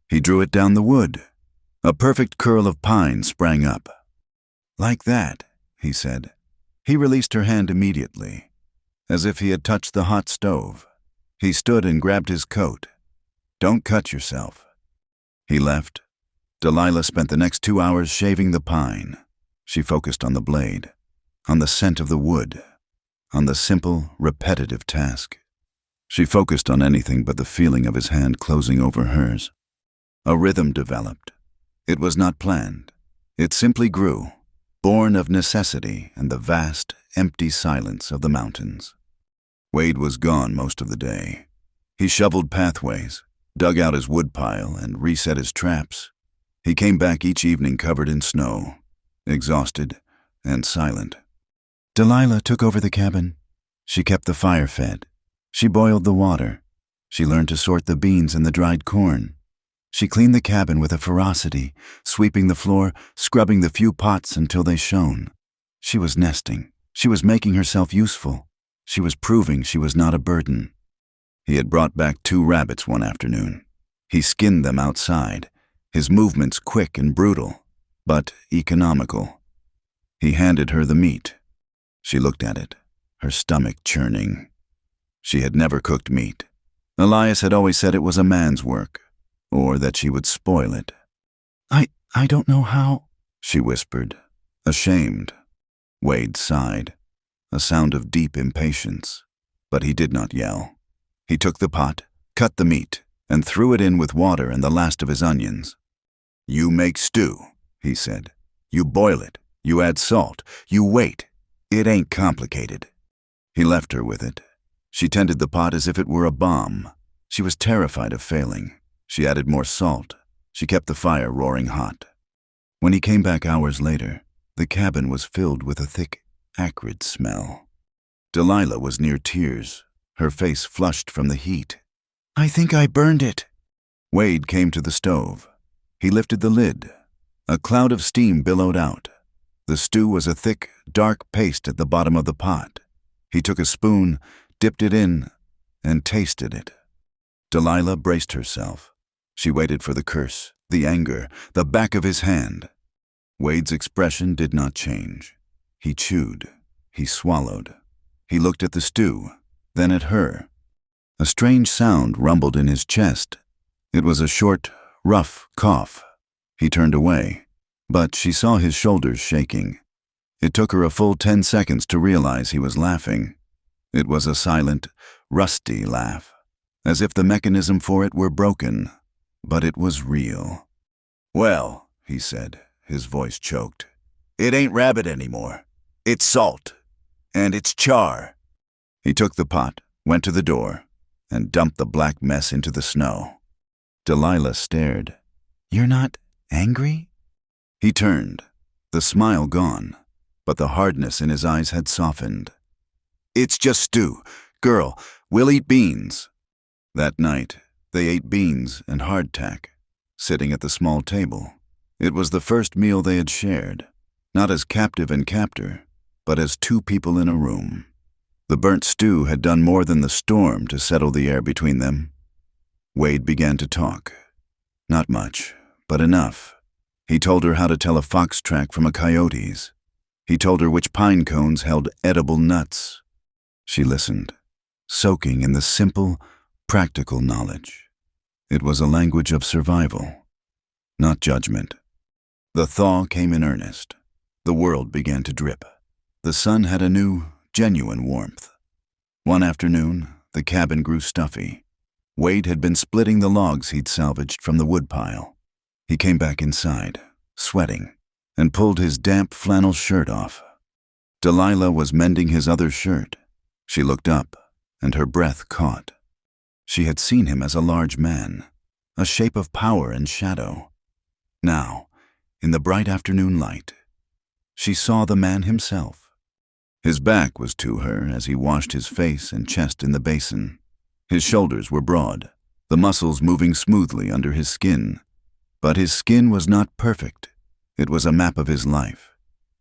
Speaker 1: He drew it down the wood. A perfect curl of pine sprang up. "Like that," he said. He released her hand immediately, as if he had touched the hot stove. He stood and grabbed his coat. "Don't cut yourself." He left. Delilah spent the next 2 hours shaving the pine. She focused on the blade, on the scent of the wood, on the simple, repetitive task. She focused on anything but the feeling of his hand closing over hers. A rhythm developed. It was not planned. It simply grew, born of necessity and the vast, empty silence of the mountains. Wade was gone most of the day. He shoveled pathways, dug out his woodpile, and reset his traps. He came back each evening covered in snow, exhausted and silent. Delilah took over the cabin. She kept the fire fed. She boiled the water. She learned to sort the beans and the dried corn. She cleaned the cabin with a ferocity, sweeping the floor, scrubbing the few pots until they shone. She was nesting. She was making herself useful. She was proving she was not a burden. He had brought back 2 rabbits one afternoon. He skinned them outside, his movements quick and brutal, but economical. He handed her the meat. She looked at it, her stomach churning. She had never cooked meat. Elias had always said it was a man's work, or that she would spoil it. I don't know how," she whispered, ashamed. Wade sighed, a sound of deep impatience, but he did not yell. He took the pot, cut the meat, and threw it in with water and the last of his onions. "You make stew," he said. "You boil it. You add salt. You wait. It ain't complicated." He left her with it. She tended the pot as if it were a bomb. She was terrified of failing. She added more salt. She kept the fire roaring hot. When he came back hours later, the cabin was filled with a thick, acrid smell. Delilah was near tears, her face flushed from the heat. "I think I burned it." Wade came to the stove. He lifted the lid. A cloud of steam billowed out. The stew was a thick, dark paste at the bottom of the pot. He took a spoon, dipped it in, and tasted it. Delilah braced herself. She waited for the curse, the anger, the back of his hand. Wade's expression did not change. He chewed. He swallowed. He looked at the stew, then at her. A strange sound rumbled in his chest. It was a short, rough cough. He turned away, but she saw his shoulders shaking. It took her a full 10 seconds to realize he was laughing. It was a silent, rusty laugh, as if the mechanism for it were broken, but it was real. "Well," he said, his voice choked, "it ain't rabbit anymore. It's salt. And it's char." He took the pot, went to the door, and dumped the black mess into the snow. Delilah stared. "You're not angry?" He turned, the smile gone, but the hardness in his eyes had softened. "It's just stew. Girl, we'll eat beans." That night, they ate beans and hardtack, sitting at the small table. It was the first meal they had shared, not as captive and captor, but as 2 people in a room. The burnt stew had done more than the storm to settle the air between them. Wade began to talk. Not much, but enough. He told her how to tell a fox track from a coyote's. He told her which pine cones held edible nuts. She listened, soaking in the simple, practical knowledge. It was a language of survival, not judgment. The thaw came in earnest. The world began to drip. The sun had a new, genuine warmth. One afternoon, the cabin grew stuffy. Wade had been splitting the logs he'd salvaged from the woodpile. He came back inside, sweating, and pulled his damp flannel shirt off. Delilah was mending his other shirt. She looked up, and her breath caught. She had seen him as a large man, a shape of power and shadow. Now, in the bright afternoon light, she saw the man himself. His back was to her as he washed his face and chest in the basin. His shoulders were broad, the muscles moving smoothly under his skin. But his skin was not perfect. It was a map of his life.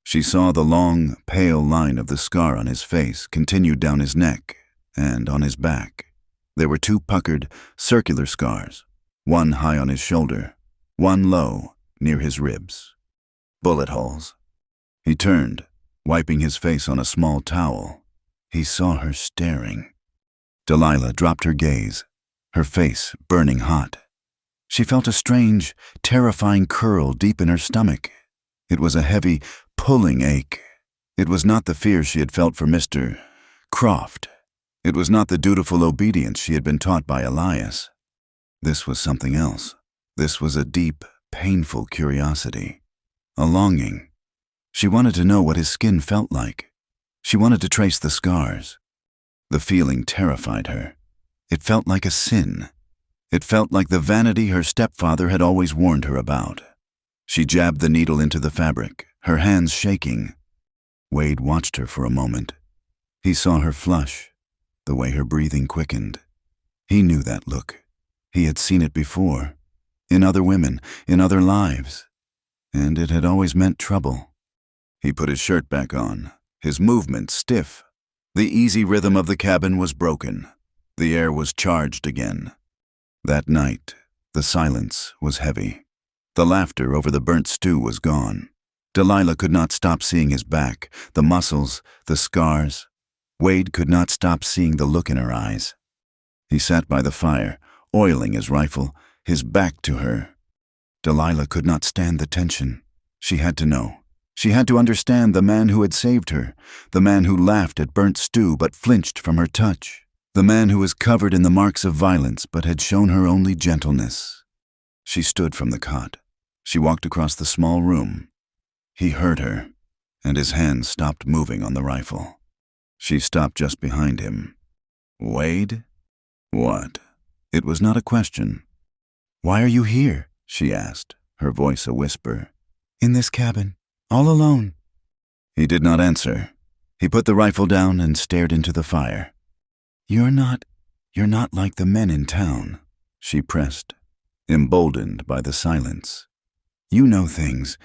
Speaker 1: She saw the long, pale line of the scar on his face continued down his neck and on his back. There were two puckered, circular scars, one high on his shoulder, one low, near his ribs. Bullet holes. He turned, wiping his face on a small towel. He saw her staring. Delilah dropped her gaze, her face burning hot. She felt a strange, terrifying curl deep in her stomach. It was a heavy, pulling ache. It was not the fear she had felt for Mr. Croft. It was not the dutiful obedience she had been taught by Elias. This was something else. This was a deep, painful curiosity, a longing. She wanted to know what his skin felt like. She wanted to trace the scars. The feeling terrified her. It felt like a sin. It felt like the vanity her stepfather had always warned her about. She jabbed the needle into the fabric, her hands shaking. Wade watched her for a moment. He saw her flush, the way her breathing quickened. He knew that look. He had seen it before, in other women, in other lives, and it had always meant trouble. He put his shirt back on, his movement stiff. The easy rhythm of the cabin was broken. The air was charged again. That night, the silence was heavy. The laughter over the burnt stew was gone. Delilah could not stop seeing his back, the muscles, the scars. Wade could not stop seeing the look in her eyes. He sat by the fire, oiling his rifle, his back to her. Delilah could not stand the tension. She had to know. She had to understand the man who had saved her, the man who laughed at burnt stew but flinched from her touch. The man who was covered in the marks of violence but had shown her only gentleness. She stood from the cot. She walked across the small room. He heard her, and his hands stopped moving on the rifle. She stopped just behind him. Wade? What? It was not a question. "Why are you here?" she asked, her voice a whisper. "In this cabin, all alone." He did not answer. He put the rifle down and stared into the fire. You're not like the men in town," she pressed, emboldened by the silence. "You know things.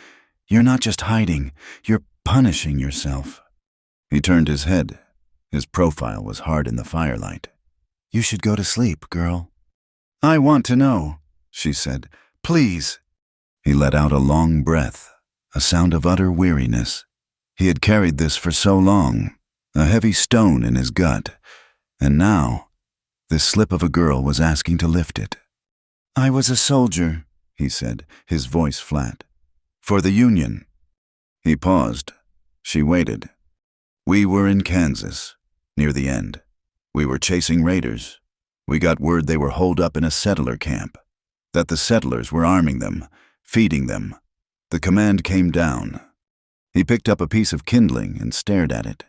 Speaker 1: You're not just hiding, you're punishing yourself." He turned his head. His profile was hard in the firelight. "You should go to sleep, girl." "I want to know," she said. "Please." He let out a long breath, a sound of utter weariness. He had carried this for so long, a heavy stone in his gut. And now, this slip of a girl was asking to lift it. "I was a soldier," he said, his voice flat. "For the Union." He paused. She waited. "We were in Kansas, near the end. We were chasing raiders. We got word they were holed up in a settler camp, that the settlers were arming them, feeding them. The command came down." He picked up a piece of kindling and stared at it.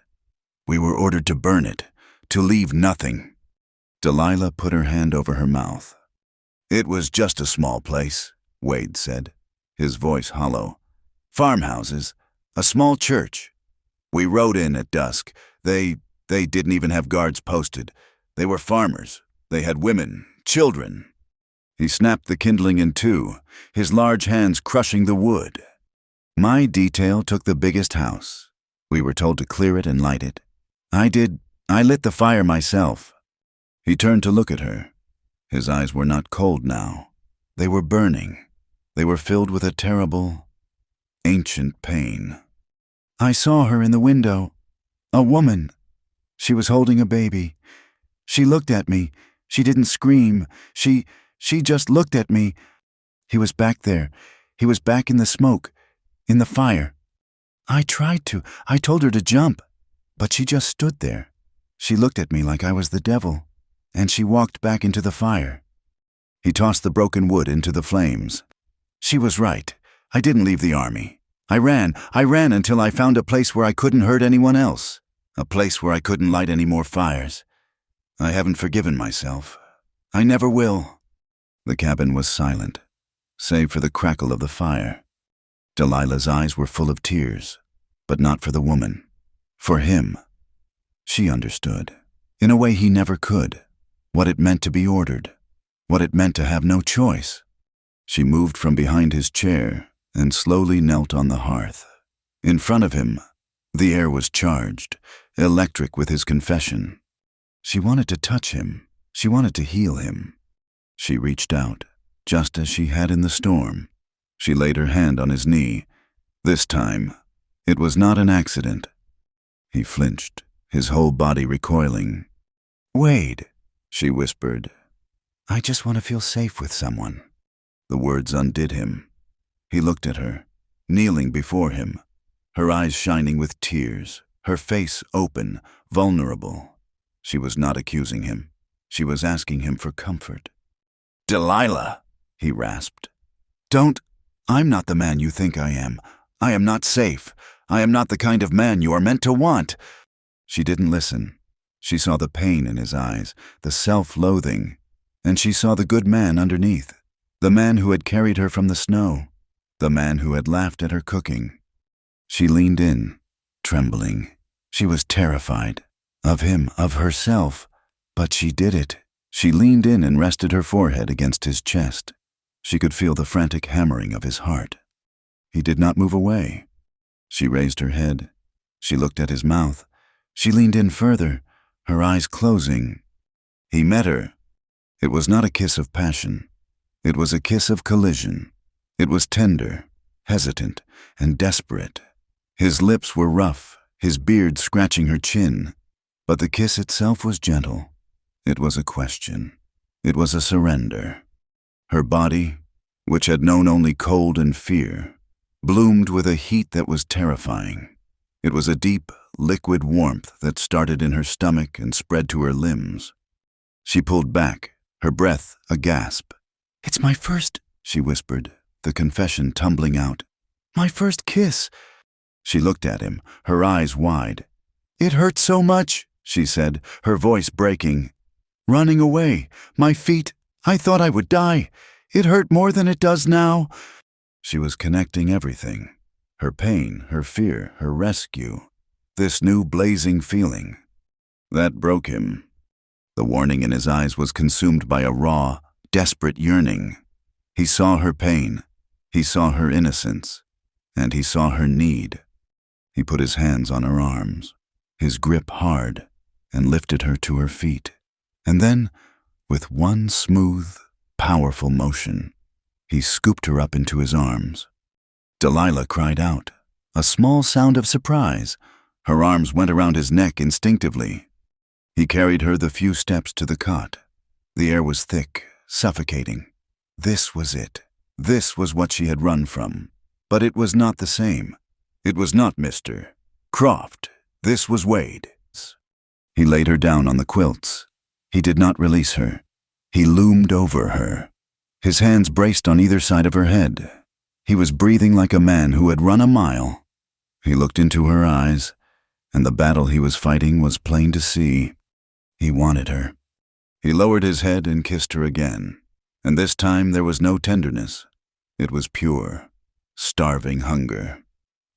Speaker 1: "We were ordered to burn it, to leave nothing." Delilah put her hand over her mouth. "It was just a small place," Wade said, his voice hollow. "Farmhouses, a small church. We rode in at dusk. They didn't even have guards posted. They were farmers. They had women, children." He snapped the kindling in two, his large hands crushing the wood. "My detail took the biggest house. We were told to clear it and light it. I lit the fire myself." He turned to look at her. His eyes were not cold now. They were burning. They were filled with a terrible, ancient pain. I saw her in the window. A woman. She was holding a baby. She looked at me. She didn't scream. She just looked at me. He was back there. He was back in the smoke, in the fire. I tried to. I told her to jump, but she just stood there. She looked at me like I was the devil, and she walked back into the fire. He tossed the broken wood into the flames. She was right. I didn't leave the army. I ran until I found a place where I couldn't hurt anyone else, a place where I couldn't light any more fires. I haven't forgiven myself. I never will. The cabin was silent, save for the crackle of the fire. Delilah's eyes were full of tears, but not for the woman. For him. She understood, in a way he never could, what it meant to be ordered, what it meant to have no choice. She moved from behind his chair and slowly knelt on the hearth. In front of him, the air was charged, electric with his confession. She wanted to touch him. She wanted to heal him. She reached out, just as she had in the storm. She laid her hand on his knee. This time, it was not an accident. He flinched, his whole body recoiling. "Wade," she whispered. "I just want to feel safe with someone." The words undid him. He looked at her, kneeling before him, her eyes shining with tears, her face open, vulnerable. She was not accusing him. She was asking him for comfort. "Delilah," he rasped. I'm not the man you think I am. I am not safe. I am not the kind of man you are meant to want." She didn't listen. She saw the pain in his eyes, the self-loathing, and she saw the good man underneath, the man who had carried her from the snow, the man who had laughed at her cooking. She leaned in, trembling. She was terrified, of him, of herself, but she did it. She leaned in and rested her forehead against his chest. She could feel the frantic hammering of his heart. He did not move away. She raised her head. She looked at his mouth. She leaned in further, her eyes closing. He met her. It was not a kiss of passion. It was a kiss of collision. It was tender, hesitant, and desperate. His lips were rough, his beard scratching her chin, but the kiss itself was gentle. It was a question. It was a surrender. Her body, which had known only cold and fear, bloomed with a heat that was terrifying. It was a deep, liquid warmth that started in her stomach and spread to her limbs. She pulled back, her breath a gasp. "It's my first," she whispered, the confession tumbling out. "My first kiss." She looked at him, her eyes wide. "It hurt so much," she said, her voice breaking. "Running away, my feet, I thought I would die. It hurt more than it does now." She was connecting everything. Her pain, her fear, her rescue. This new blazing feeling. That broke him. The warning in his eyes was consumed by a raw, desperate yearning. He saw her pain. He saw her innocence. And he saw her need. He put his hands on her arms, his grip hard, and lifted her to her feet. And then, with one smooth, powerful motion, he scooped her up into his arms. Delilah cried out, a small sound of surprise. Her arms went around his neck instinctively. He carried her the few steps to the cot. The air was thick, suffocating. This was it. This was what she had run from. But it was not the same. It was not Mr. Croft. This was Wade. He laid her down on the quilts. He did not release her. He loomed over her. His hands braced on either side of her head. He was breathing like a man who had run a mile. He looked into her eyes, and the battle he was fighting was plain to see. He wanted her. He lowered his head and kissed her again, and this time there was no tenderness. It was pure, starving hunger.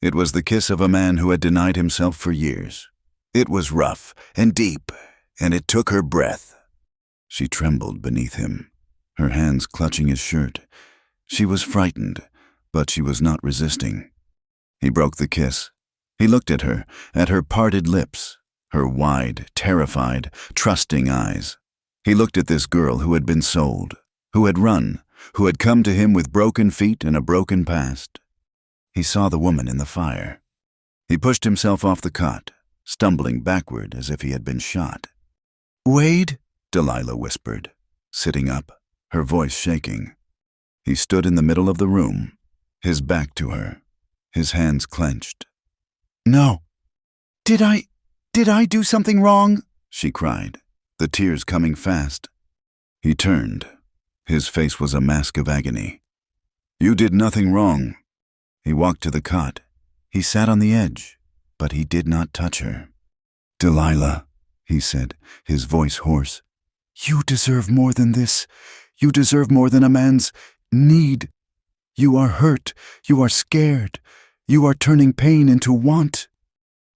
Speaker 1: It was the kiss of a man who had denied himself for years. It was rough and deep, and it took her breath. She trembled beneath him, her hands clutching his shirt. She was frightened, but she was not resisting. He broke the kiss. He looked at her parted lips, her wide, terrified, trusting eyes. He looked at this girl who had been sold, who had run, who had come to him with broken feet and a broken past. He saw the woman in the fire. He pushed himself off the cot, stumbling backward as if he had been shot. "Wade," Delilah whispered, sitting up, her voice shaking. He stood in the middle of the room, his back to her, his hands clenched. "No. Did I do something wrong?" she cried, the tears coming fast. He turned. His face was a mask of agony. "You did nothing wrong." He walked to the cot. He sat on the edge, but he did not touch her. "Delilah," he said, his voice hoarse, "you deserve more than this. You deserve more than a man's need. You are hurt. You are scared. You are turning pain into want."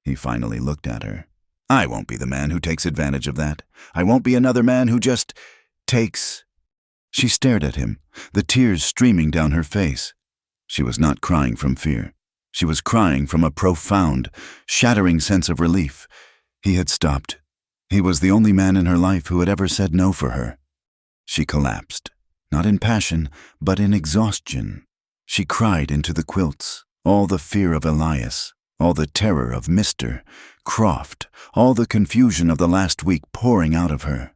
Speaker 1: He finally looked at her. "I won't be the man who takes advantage of that. I won't be another man who just takes." She stared at him, the tears streaming down her face. She was not crying from fear. She was crying from a profound, shattering sense of relief. He had stopped. He was the only man in her life who had ever said no for her. She collapsed, not in passion, but in exhaustion. She cried into the quilts, all the fear of Elias, all the terror of Mr. Croft, all the confusion of the last week pouring out of her.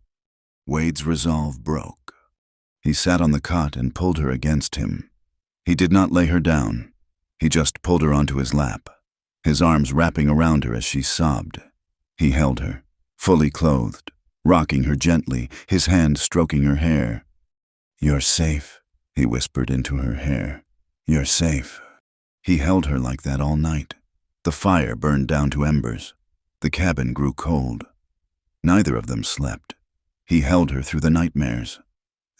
Speaker 1: Wade's resolve broke. He sat on the cot and pulled her against him. He did not lay her down. He just pulled her onto his lap, his arms wrapping around her as she sobbed. He held her, fully clothed, rocking her gently, his hand stroking her hair. "You're safe," he whispered into her hair. "You're safe." He held her like that all night. The fire burned down to embers. The cabin grew cold. Neither of them slept. He held her through the nightmares.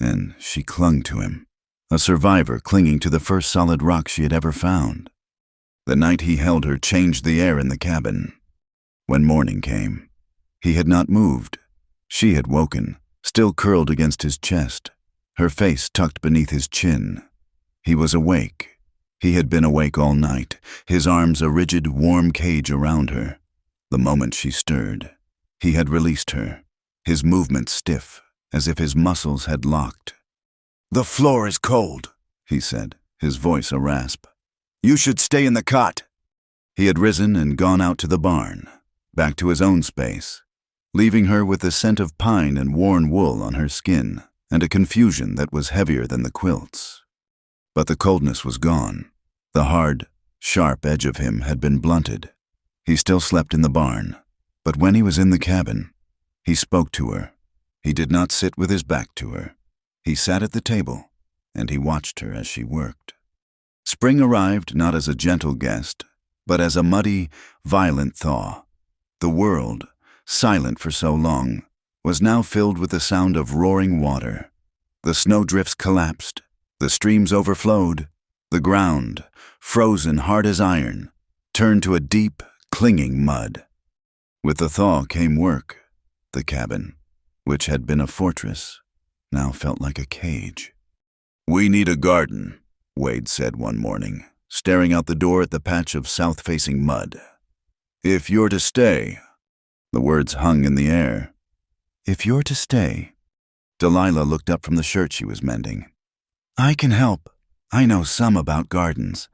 Speaker 1: And she clung to him, a survivor clinging to the first solid rock she had ever found. The night he held her changed the air in the cabin. When morning came, he had not moved. She had woken, still curled against his chest, her face tucked beneath his chin. He was awake. He had been awake all night, his arms a rigid, warm cage around her. The moment she stirred, he had released her, his movements stiff, as if his muscles had locked. "The floor is cold," he said, his voice a rasp. "You should stay in the cot." He had risen and gone out to the barn, back to his own space, leaving her with the scent of pine and worn wool on her skin, and a confusion that was heavier than the quilts. But the coldness was gone. The hard, sharp edge of him had been blunted. He still slept in the barn, but when he was in the cabin, he spoke to her. He did not sit with his back to her. He sat at the table, and he watched her as she worked. Spring arrived not as a gentle guest, but as a muddy, violent thaw. The world, silent for so long, was now filled with the sound of roaring water. The snowdrifts collapsed, the streams overflowed, the ground, frozen hard as iron, turned to a deep, clinging mud. With the thaw came work. The cabin, which had been a fortress, now felt like a cage. "We need a garden," Wade said one morning, staring out the door at the patch of south-facing mud. "If you're to stay." The words hung in the air. "If you're to stay." Delilah looked up from the shirt she was mending. "I can help. I know some about gardens.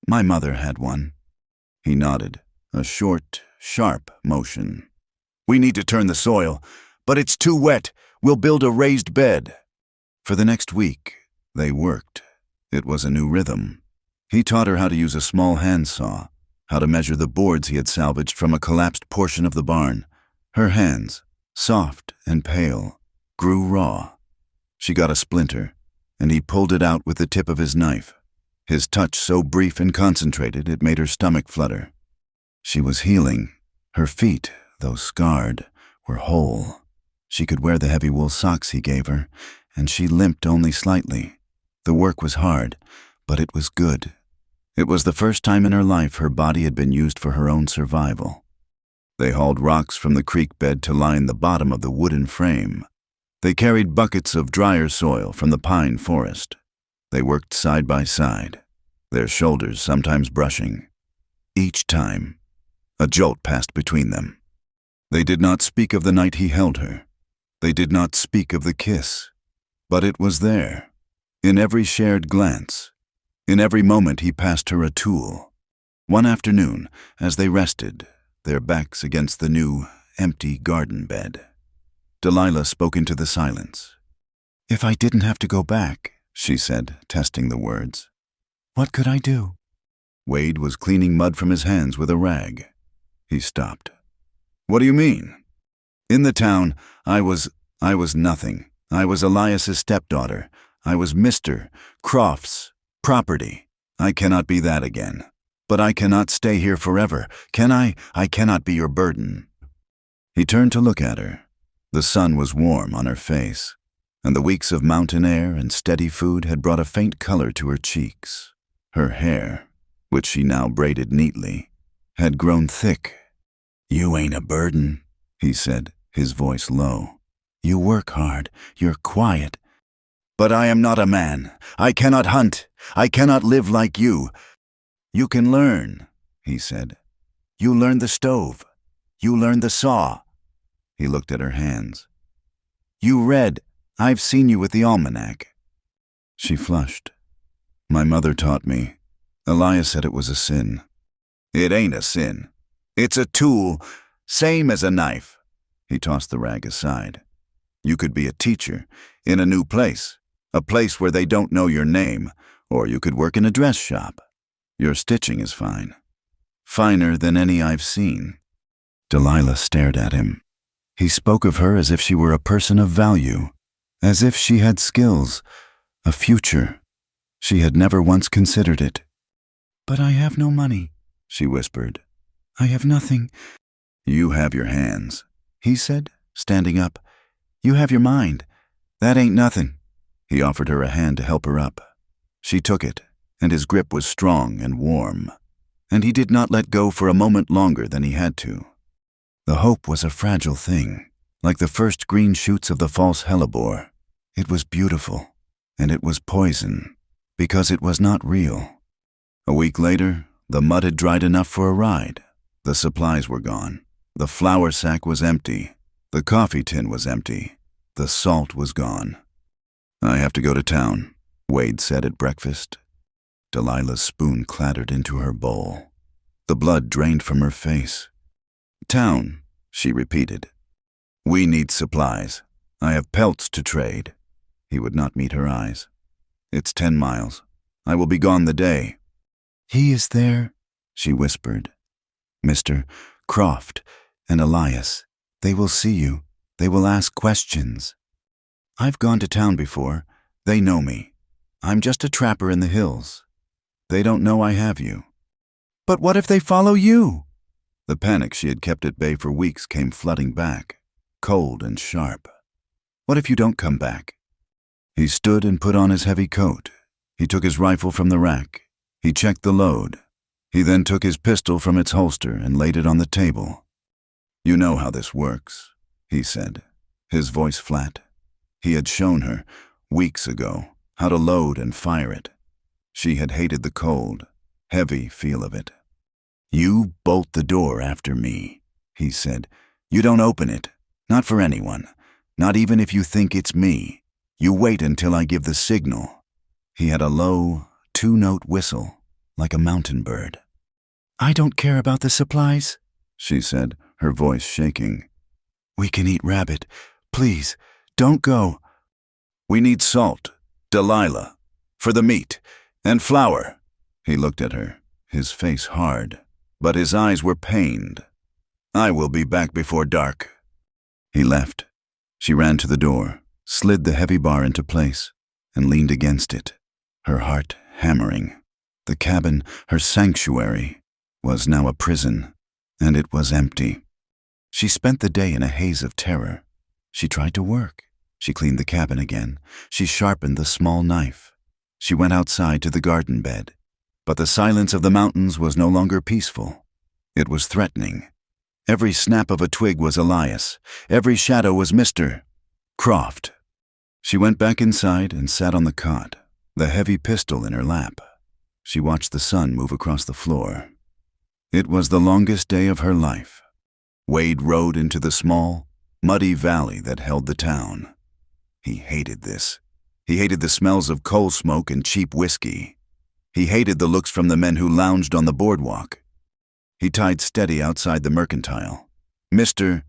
Speaker 1: My mother had one." He nodded, a short, sharp motion. "We need to turn the soil, but it's too wet. We'll build a raised bed." For the next week, they worked. It was a new rhythm. He taught her how to use a small handsaw, how to measure the boards he had salvaged from a collapsed portion of the barn. Her hands, soft and pale, grew raw. She got a splinter, and he pulled it out with the tip of his knife, his touch so brief and concentrated it made her stomach flutter. She was healing. Her feet, though scarred, were whole. She could wear the heavy wool socks he gave her, and she limped only slightly. The work was hard, but it was good. It was the first time in her life her body had been used for her own survival. They hauled rocks from the creek bed to line the bottom of the wooden frame. They carried buckets of drier soil from the pine forest. They worked side by side, their shoulders sometimes brushing. Each time, a jolt passed between them. They did not speak of the night he held her. They did not speak of the kiss. But it was there. in every shared glance, in every moment he passed her a tool. One afternoon, as they rested, their backs against the new, empty garden bed, Delilah spoke into the silence. "If I didn't have to go back," she said, testing the words, "what could I do?" Wade was cleaning mud from his hands with a rag. He stopped. "What do you mean?" "In the town, I was nothing. I was Elias's stepdaughter. I was Mr. Croft's property. I cannot be that again. But I cannot stay here forever, can I? I cannot be your burden." He turned to look at her. The sun was warm on her face, and the weeks of mountain air and steady food had brought a faint color to her cheeks. Her hair, which she now braided neatly, had grown thick. "You ain't a burden," he said, his voice low. "You work hard. You're quiet." "But I am not a man. I cannot hunt. I cannot live like you." "You can learn," he said. "You learn the stove. You learn the saw." He looked at her hands. "You read. I've seen you with the almanac." She flushed. "My mother taught me. Elias said it was a sin." "It ain't a sin. It's a tool, same as a knife." He tossed the rag aside. "You could be a teacher, in a new place, a place where they don't know your name, or you could work in a dress shop. Your stitching is fine. Finer than any I've seen." Delilah stared at him. He spoke of her as if she were a person of value, as if she had skills, a future. She had never once considered it. "But I have no money," she whispered. "I have nothing." "You have your hands," he said, standing up. "You have your mind. That ain't nothing." He offered her a hand to help her up. She took it, and his grip was strong and warm, and he did not let go for a moment longer than he had to. The hope was a fragile thing, like the first green shoots of the false hellebore. It was beautiful, and it was poison, because it was not real. A week later, the mud had dried enough for a ride. The supplies were gone. The flour sack was empty. The coffee tin was empty. The salt was gone. "I have to go to town," Wade said at breakfast. Delilah's spoon clattered into her bowl. The blood drained from her face. "Town," she repeated. "We need supplies. I have pelts to trade." He would not meet her eyes. "It's 10 miles. I will be gone the day." "He is there," she whispered. "Mr. Croft and Elias. They will see you. They will ask questions. I've gone to town before. They know me. I'm just a trapper in the hills. They don't know I have you." "But what if they follow you?" The panic she had kept at bay for weeks came flooding back, cold and sharp. "What if you don't come back?" He stood and put on his heavy coat. He took his rifle from the rack. He checked the load. He then took his pistol from its holster and laid it on the table. "You know how this works," he said, his voice flat. He had shown her, weeks ago, how to load and fire it. She had hated the cold, heavy feel of it. "You bolt the door after me," he said. "You don't open it, not for anyone, not even if you think it's me. You wait until I give the signal." He had a low, 2-note whistle, like a mountain bird. "I don't care about the supplies," she said, her voice shaking. "We can eat rabbit. Please, don't go." "We need salt, Delilah, for the meat, and flour." He looked at her, his face hard, but his eyes were pained. "I will be back before dark." He left. She ran to the door, slid the heavy bar into place, and leaned against it, her heart hammering. The cabin, her sanctuary, was now a prison, and it was empty. She spent the day in a haze of terror. She tried to work. She cleaned the cabin again. She sharpened the small knife. She went outside to the garden bed. But the silence of the mountains was no longer peaceful. It was threatening. Every snap of a twig was Elias. Every shadow was Mr. Croft. She went back inside and sat on the cot, the heavy pistol in her lap. She watched the sun move across the floor. It was the longest day of her life. Wade rode into the small, muddy valley that held the town. He hated this. He hated the smells of coal smoke and cheap whiskey. He hated the looks from the men who lounged on the boardwalk. He tied steady outside the mercantile. Mr.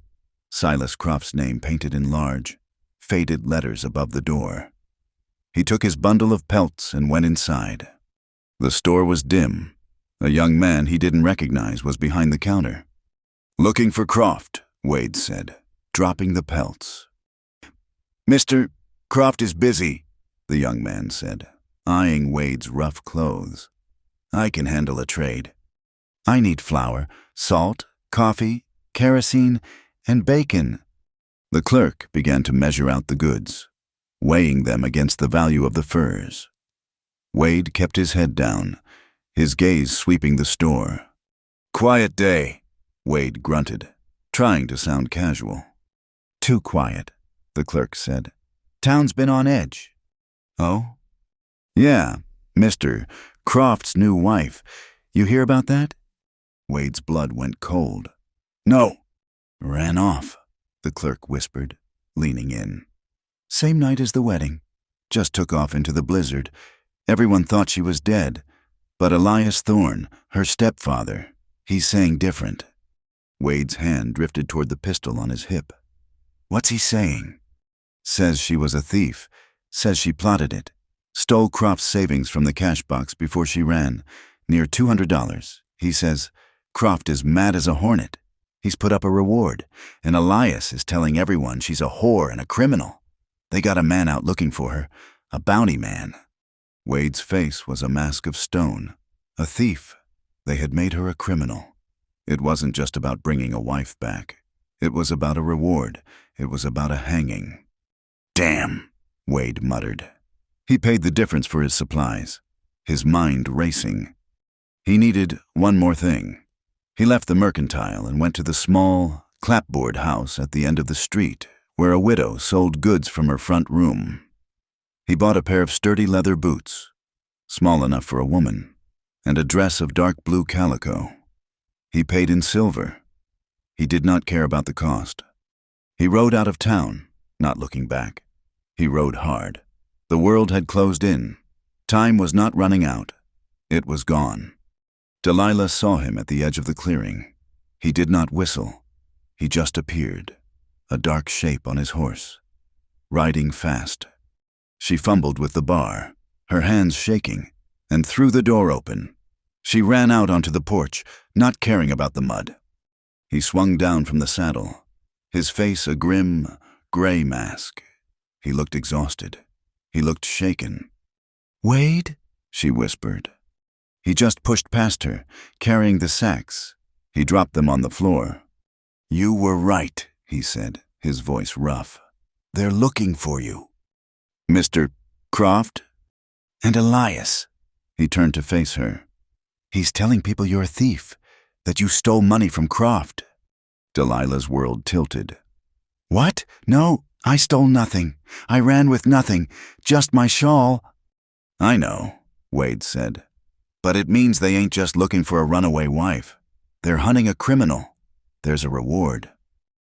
Speaker 1: Silas Croft's name painted in large, faded letters above the door. He took his bundle of pelts and went inside. The store was dim. A young man he didn't recognize was behind the counter. "Looking for Croft," Wade said, dropping the pelts. "Mr. Croft is busy," the young man said, eyeing Wade's rough clothes. "I can handle a trade. I need flour, salt, coffee, kerosene, and bacon." The clerk began to measure out the goods, weighing them against the value of the furs. Wade kept his head down, his gaze sweeping the store. "Quiet day," Wade grunted, trying to sound casual. "Too quiet," the clerk said. "Town's been on edge." "Oh?" "Yeah, Mr. Croft's new wife. You hear about that?" Wade's blood went cold. "No." "Ran off," the clerk whispered, leaning in. "Same night as the wedding. Just took off into the blizzard. Everyone thought she was dead. But Elias Thorne, her stepfather, he's saying different." Wade's hand drifted toward the pistol on his hip. "What's he saying?" "Says she was a thief. Says she plotted it. Stole Croft's savings from the cash box before she ran. Near $200. He says Croft is mad as a hornet. He's put up a reward, and Elias is telling everyone she's a whore and a criminal. They got a man out looking for her, a bounty man." Wade's face was a mask of stone. A thief. They had made her a criminal. It wasn't just about bringing a wife back. It was about a reward. It was about a hanging. "Damn," Wade muttered. He paid the difference for his supplies, his mind racing. He needed one more thing. He left the mercantile and went to the small, clapboard house at the end of the street, where a widow sold goods from her front room. He bought a pair of sturdy leather boots, small enough for a woman, and a dress of dark blue calico. He paid in silver. He did not care about the cost. He rode out of town, not looking back. He rode hard. The world had closed in. Time was not running out. It was gone. Delilah saw him at the edge of the clearing. He did not whistle. He just appeared, a dark shape on his horse, riding fast. She fumbled with the bar, her hands shaking, and threw the door open. She ran out onto the porch, not caring about the mud. He swung down from the saddle, his face a grim, gray mask. He looked exhausted. He looked shaken. "Wade?" she whispered. He just pushed past her, carrying the sacks. He dropped them on the floor. "You were right," he said, his voice rough. "They're looking for you." "Mr. Croft?" "And Elias." He turned to face her. "He's telling people you're a thief, that you stole money from Croft." Delilah's world tilted. "What? No, I stole nothing. I ran with nothing, just my shawl." "I know," Wade said. "But it means they ain't just looking for a runaway wife. They're hunting a criminal. There's a reward."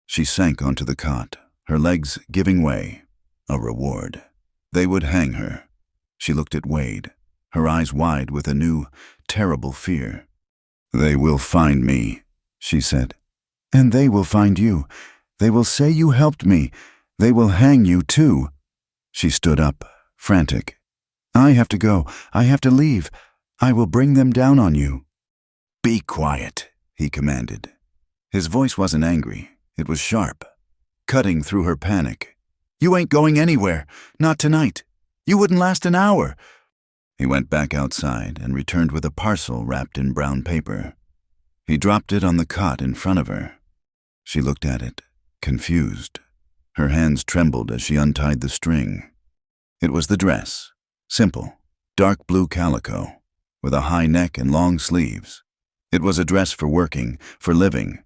Speaker 1: She sank onto the cot, her legs giving way. A reward. They would hang her. She looked at Wade, her eyes wide with a new, terrible fear. "They will find me," she said. "And they will find you. They will say you helped me. They will hang you, too." She stood up, frantic. "I have to go. I have to leave. I will bring them down on you." "Be quiet," he commanded. His voice wasn't angry. It was sharp, cutting through her panic. "You ain't going anywhere. Not tonight. You wouldn't last an hour." He went back outside and returned with a parcel wrapped in brown paper. He dropped it on the cot in front of her. She looked at it, confused. Her hands trembled as she untied the string. It was the dress, simple, dark blue calico, with a high neck and long sleeves. It was a dress for working, for living,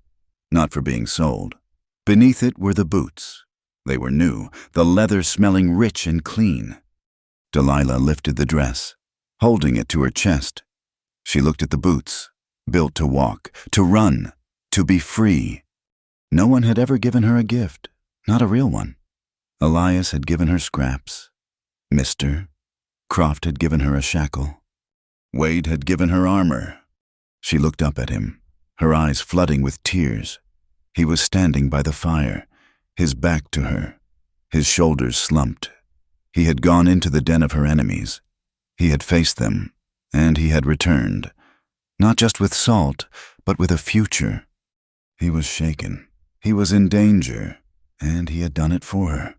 Speaker 1: not for being sold. Beneath it were the boots. They were new, the leather smelling rich and clean. Delilah lifted the dress, holding it to her chest. She looked at the boots, built to walk, to run, to be free. No one had ever given her a gift, not a real one. Elias had given her scraps. Mister. Croft had given her a shackle. Wade had given her armor. She looked up at him, her eyes flooding with tears. He was standing by the fire, his back to her, his shoulders slumped. He had gone into the den of her enemies. He had faced them, and he had returned, not just with salt, but with a future. He was shaken. He was in danger, and he had done it for her.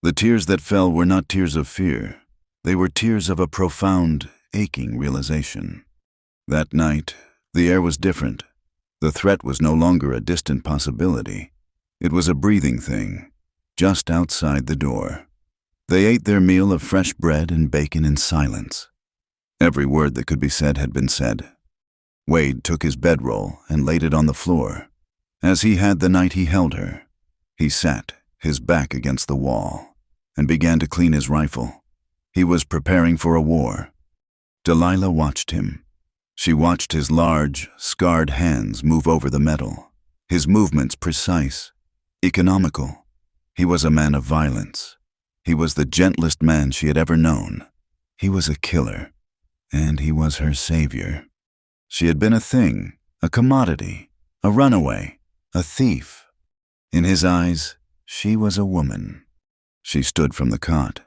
Speaker 1: The tears that fell were not tears of fear. They were tears of a profound, aching realization. That night, the air was different. The threat was no longer a distant possibility. It was a breathing thing, just outside the door. They ate their meal of fresh bread and bacon in silence. Every word that could be said had been said. Wade took his bedroll and laid it on the floor. As he had the night he held her, he sat, his back against the wall, and began to clean his rifle. He was preparing for a war. Delilah watched him. She watched his large, scarred hands move over the metal, his movements precise, economical. He was a man of violence. He was the gentlest man she had ever known. He was a killer, and he was her savior. She had been a thing, a commodity, a runaway, a thief. In his eyes, she was a woman. She stood from the cot.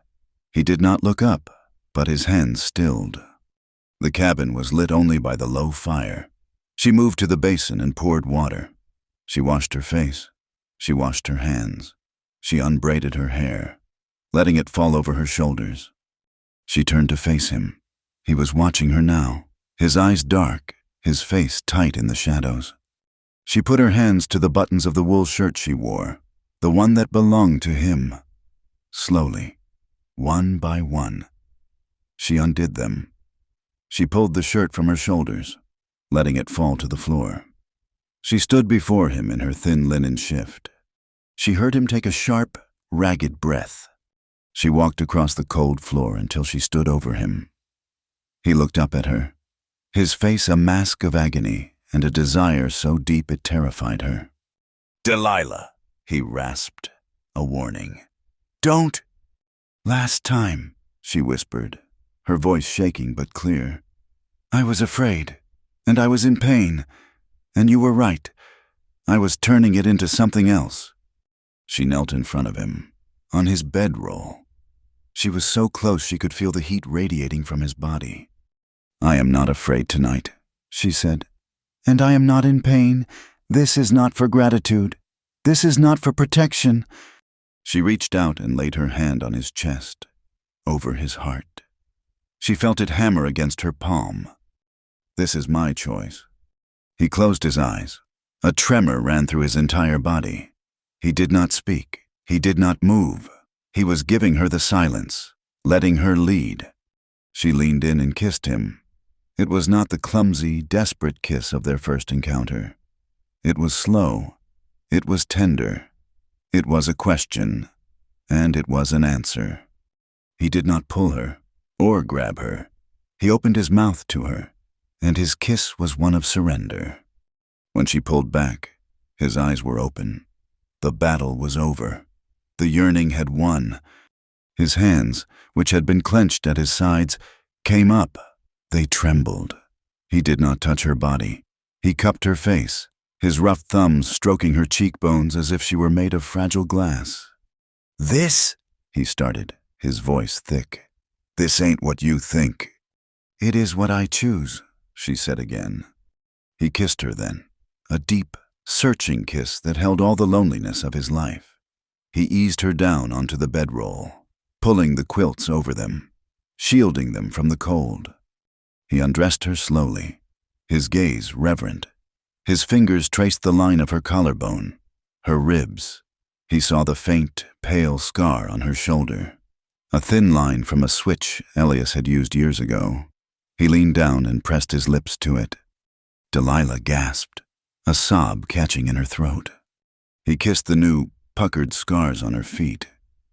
Speaker 1: He did not look up, but his hands stilled. The cabin was lit only by the low fire. She moved to the basin and poured water. She washed her face. She washed her hands. She unbraided her hair, letting it fall over her shoulders. She turned to face him. He was watching her now, his eyes dark, his face tight in the shadows. She put her hands to the buttons of the wool shirt she wore, the one that belonged to him. Slowly, one by one, she undid them. She pulled the shirt from her shoulders, letting it fall to the floor. She stood before him in her thin linen shift. She heard him take a sharp, ragged breath. She walked across the cold floor until she stood over him. He looked up at her, his face a mask of agony and a desire so deep it terrified her. "Delilah," he rasped, a warning. "Don't." "Last time," she whispered, her voice shaking but clear. "I was afraid, and I was in pain, and you were right. I was turning it into something else." She knelt in front of him, on his bedroll. She was so close she could feel the heat radiating from his body. "I am not afraid tonight," she said. "And I am not in pain. This is not for gratitude. This is not for protection." She reached out and laid her hand on his chest, over his heart. She felt it hammer against her palm. "This is my choice." He closed his eyes. A tremor ran through his entire body. He did not speak. He did not move. He was giving her the silence, letting her lead. She leaned in and kissed him. It was not the clumsy, desperate kiss of their first encounter. It was slow. It was tender. It was a question, and it was an answer. He did not pull her or grab her. He opened his mouth to her, and his kiss was one of surrender. When she pulled back, his eyes were open. The battle was over. The yearning had won. His hands, which had been clenched at his sides, came up. They trembled. He did not touch her body. He cupped her face, his rough thumbs stroking her cheekbones as if she were made of fragile glass. "This," he started, his voice thick. "This ain't what you think." "It is what I choose," she said again. He kissed her then, a deep, searching kiss that held all the loneliness of his life. He eased her down onto the bedroll, pulling the quilts over them, shielding them from the cold. He undressed her slowly, his gaze reverent. His fingers traced the line of her collarbone, her ribs. He saw the faint, pale scar on her shoulder, a thin line from a switch Elias had used years ago. He leaned down and pressed his lips to it. Delilah gasped, a sob catching in her throat. He kissed the new, puckered scars on her feet.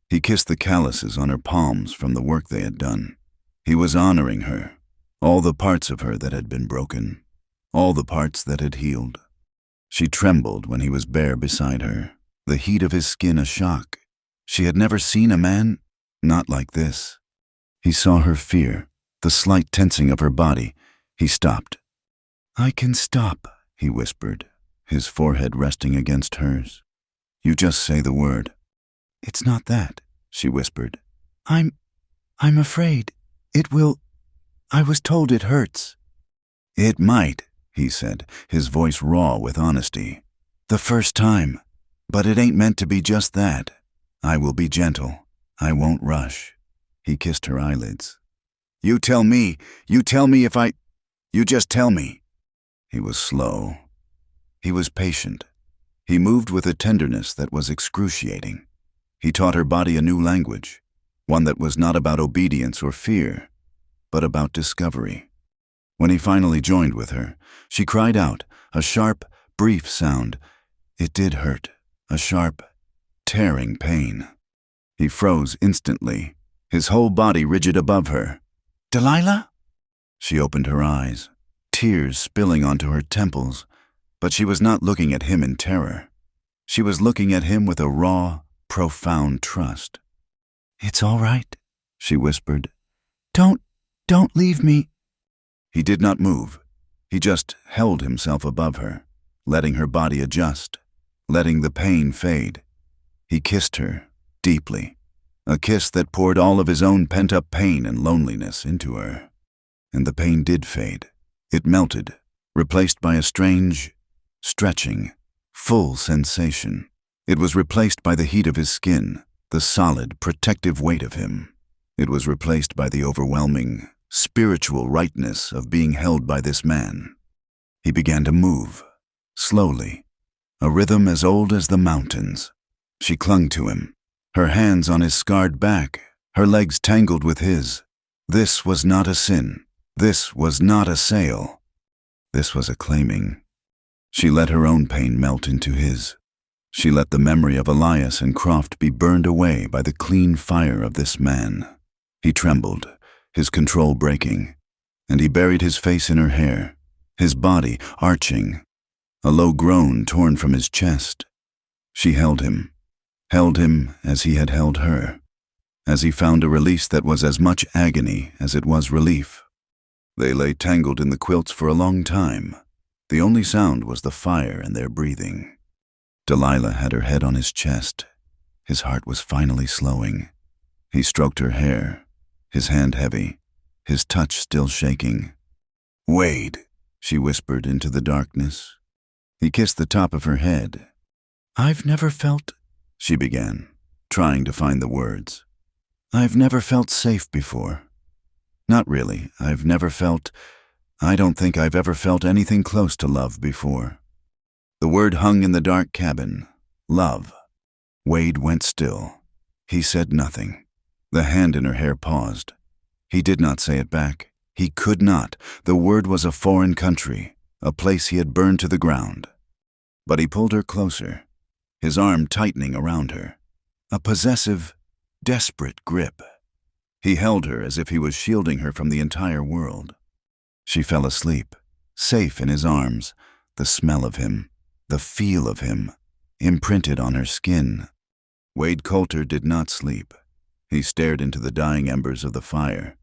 Speaker 1: He kissed the calluses on her palms from the work they had done. He was honoring her, all the parts of her that had been broken, all the parts that had healed. She trembled when he was bare beside her, the heat of his skin a shock. She had never seen a man not like this. He saw her fear, the slight tensing of her body. He stopped. "I can stop," he whispered, his forehead resting against hers. "You just say the word." "It's not that," she whispered. I'm afraid. It will. I was told it hurts." "It might," he said, his voice raw with honesty. "The first time. But it ain't meant to be just that. I will be gentle. I won't rush." He kissed her eyelids. You tell me if I... You just tell me." He was slow. He was patient. He moved with a tenderness that was excruciating. He taught her body a new language, one that was not about obedience or fear, but about discovery. When he finally joined with her, she cried out, a sharp, brief sound. It did hurt, a sharp, tearing pain. He froze instantly, his whole body rigid above her. "Delilah?" She opened her eyes, tears spilling onto her temples, but she was not looking at him in terror. She was looking at him with a raw, profound trust. "It's all right," she whispered. Don't leave me." He did not move. He just held himself above her, letting her body adjust, letting the pain fade. He kissed her, deeply, a kiss that poured all of his own pent-up pain and loneliness into her. And the pain did fade. It melted, replaced by a strange, stretching, full sensation. It was replaced by the heat of his skin, the solid, protective weight of him. It was replaced by the overwhelming, spiritual rightness of being held by this man. He began to move, slowly, a rhythm as old as the mountains. She clung to him, her hands on his scarred back, her legs tangled with his. This was not a sin. This was not a sale. This was a claiming. She let her own pain melt into his. She let the memory of Elias and Croft be burned away by the clean fire of this man. He trembled, his control breaking, and he buried his face in her hair, his body arching, a low groan torn from his chest. She held him as he had held her, as he found a release that was as much agony as it was relief. They lay tangled in the quilts for a long time. The only sound was the fire and their breathing. Delilah had her head on his chest. His heart was finally slowing. He stroked her hair, his hand heavy, his touch still shaking. "Wade," she whispered into the darkness. He kissed the top of her head. "I've never felt," she began, trying to find the words. "I've never felt safe before. Not really. I don't think I've ever felt anything close to love before." The word hung in the dark cabin. Love. Wade went still. He said nothing. The hand in her hair paused. He did not say it back. He could not. The word was a foreign country, a place he had burned to the ground. But he pulled her closer, his arm tightening around her, a possessive, desperate grip. He held her as if he was shielding her from the entire world. She fell asleep, safe in his arms, the smell of him, the feel of him, imprinted on her skin. Wade Coulter did not sleep. He stared into the dying embers of the fire,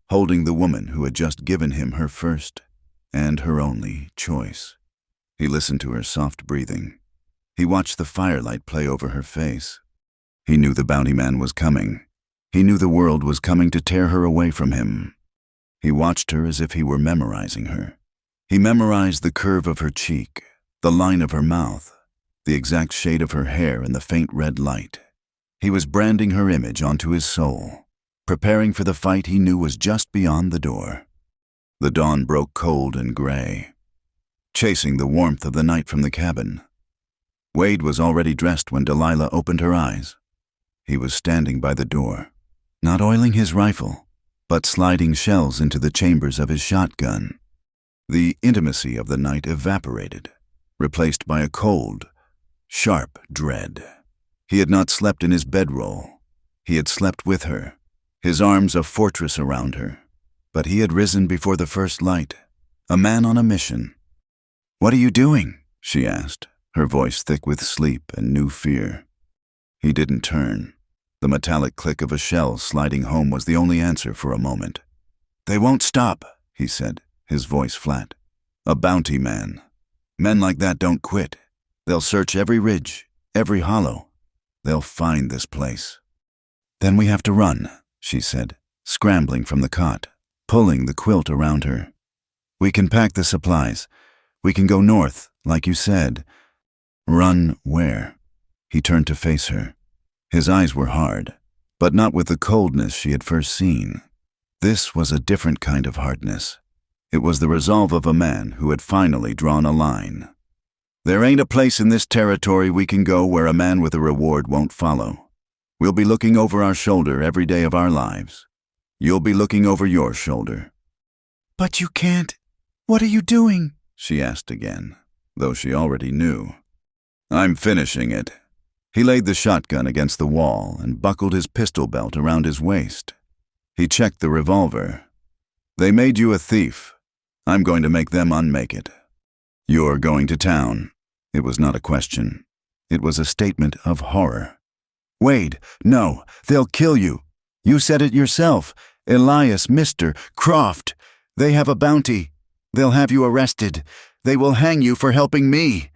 Speaker 1: holding the woman who had just given him her first and her only choice. He listened to her soft breathing. He watched the firelight play over her face. He knew the bounty man was coming. He knew the world was coming to tear her away from him. He watched her as if he were memorizing her. He memorized the curve of her cheek, the line of her mouth, the exact shade of her hair in the faint red light. He was branding her image onto his soul, preparing for the fight he knew was just beyond the door. The dawn broke cold and gray, chasing the warmth of the night from the cabin. Wade was already dressed when Delilah opened her eyes. He was standing by the door, not oiling his rifle, but sliding shells into the chambers of his shotgun. The intimacy of the night evaporated, replaced by a cold, sharp dread. He had not slept in his bedroll. He had slept with her, his arms a fortress around her. But he had risen before the first light, a man on a mission. "What are you doing?" she asked, her voice thick with sleep and new fear. He didn't turn. The metallic click of a shell sliding home was the only answer for a moment. "They won't stop," he said, his voice flat. "A bounty man. Men like that don't quit. They'll search every ridge, every hollow. They'll find this place." "Then we have to run," she said, scrambling from the cot, pulling the quilt around her. "We can pack the supplies. We can go north, like you said." "Run where?" He turned to face her. His eyes were hard, but not with the coldness she had first seen. This was a different kind of hardness. It was the resolve of a man who had finally drawn a line. "There ain't a place in this territory we can go where a man with a reward won't follow. We'll be looking over our shoulder every day of our lives. You'll be looking over your shoulder."
Speaker 2: "But you can't. What are you doing?"
Speaker 1: she asked again, though she already knew. "I'm finishing it." He laid the shotgun against the wall and buckled his pistol belt around his waist. He checked the revolver. "They made you a thief. I'm going to make them unmake it. You're going to town." It was not a question. It was a statement of horror. "Wade, no, they'll kill you. You said it yourself. Elias, Mr. Croft. They have a bounty. They'll have you arrested. They will hang you for helping me."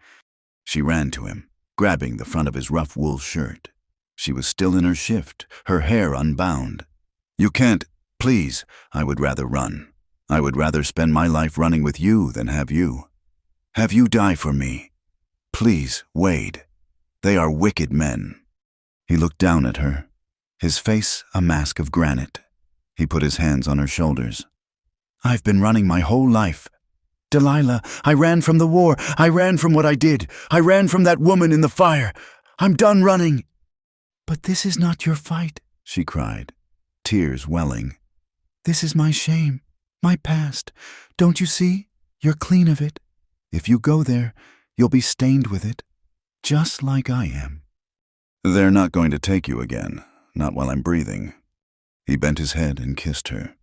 Speaker 1: She ran to him, grabbing the front of his rough wool shirt. She was still in her shift, her hair unbound. "You can't, please. I would rather run. I would rather spend my life running with you than have you. Have you die for me. Please, Wade. They are wicked men." He looked down at her, his face a mask of granite. He put his hands on her shoulders. "I've been running my whole life. Delilah, I ran from the war. I ran from what I did. I ran from that woman in the fire. I'm done running."
Speaker 2: "But this is not your fight,"
Speaker 1: she cried, tears welling.
Speaker 2: "This is my shame, my past. Don't you see? You're clean of it. If you go there, you'll be stained with it, just like I am."
Speaker 1: "They're not going to take you again, not while I'm breathing." He bent his head and kissed her.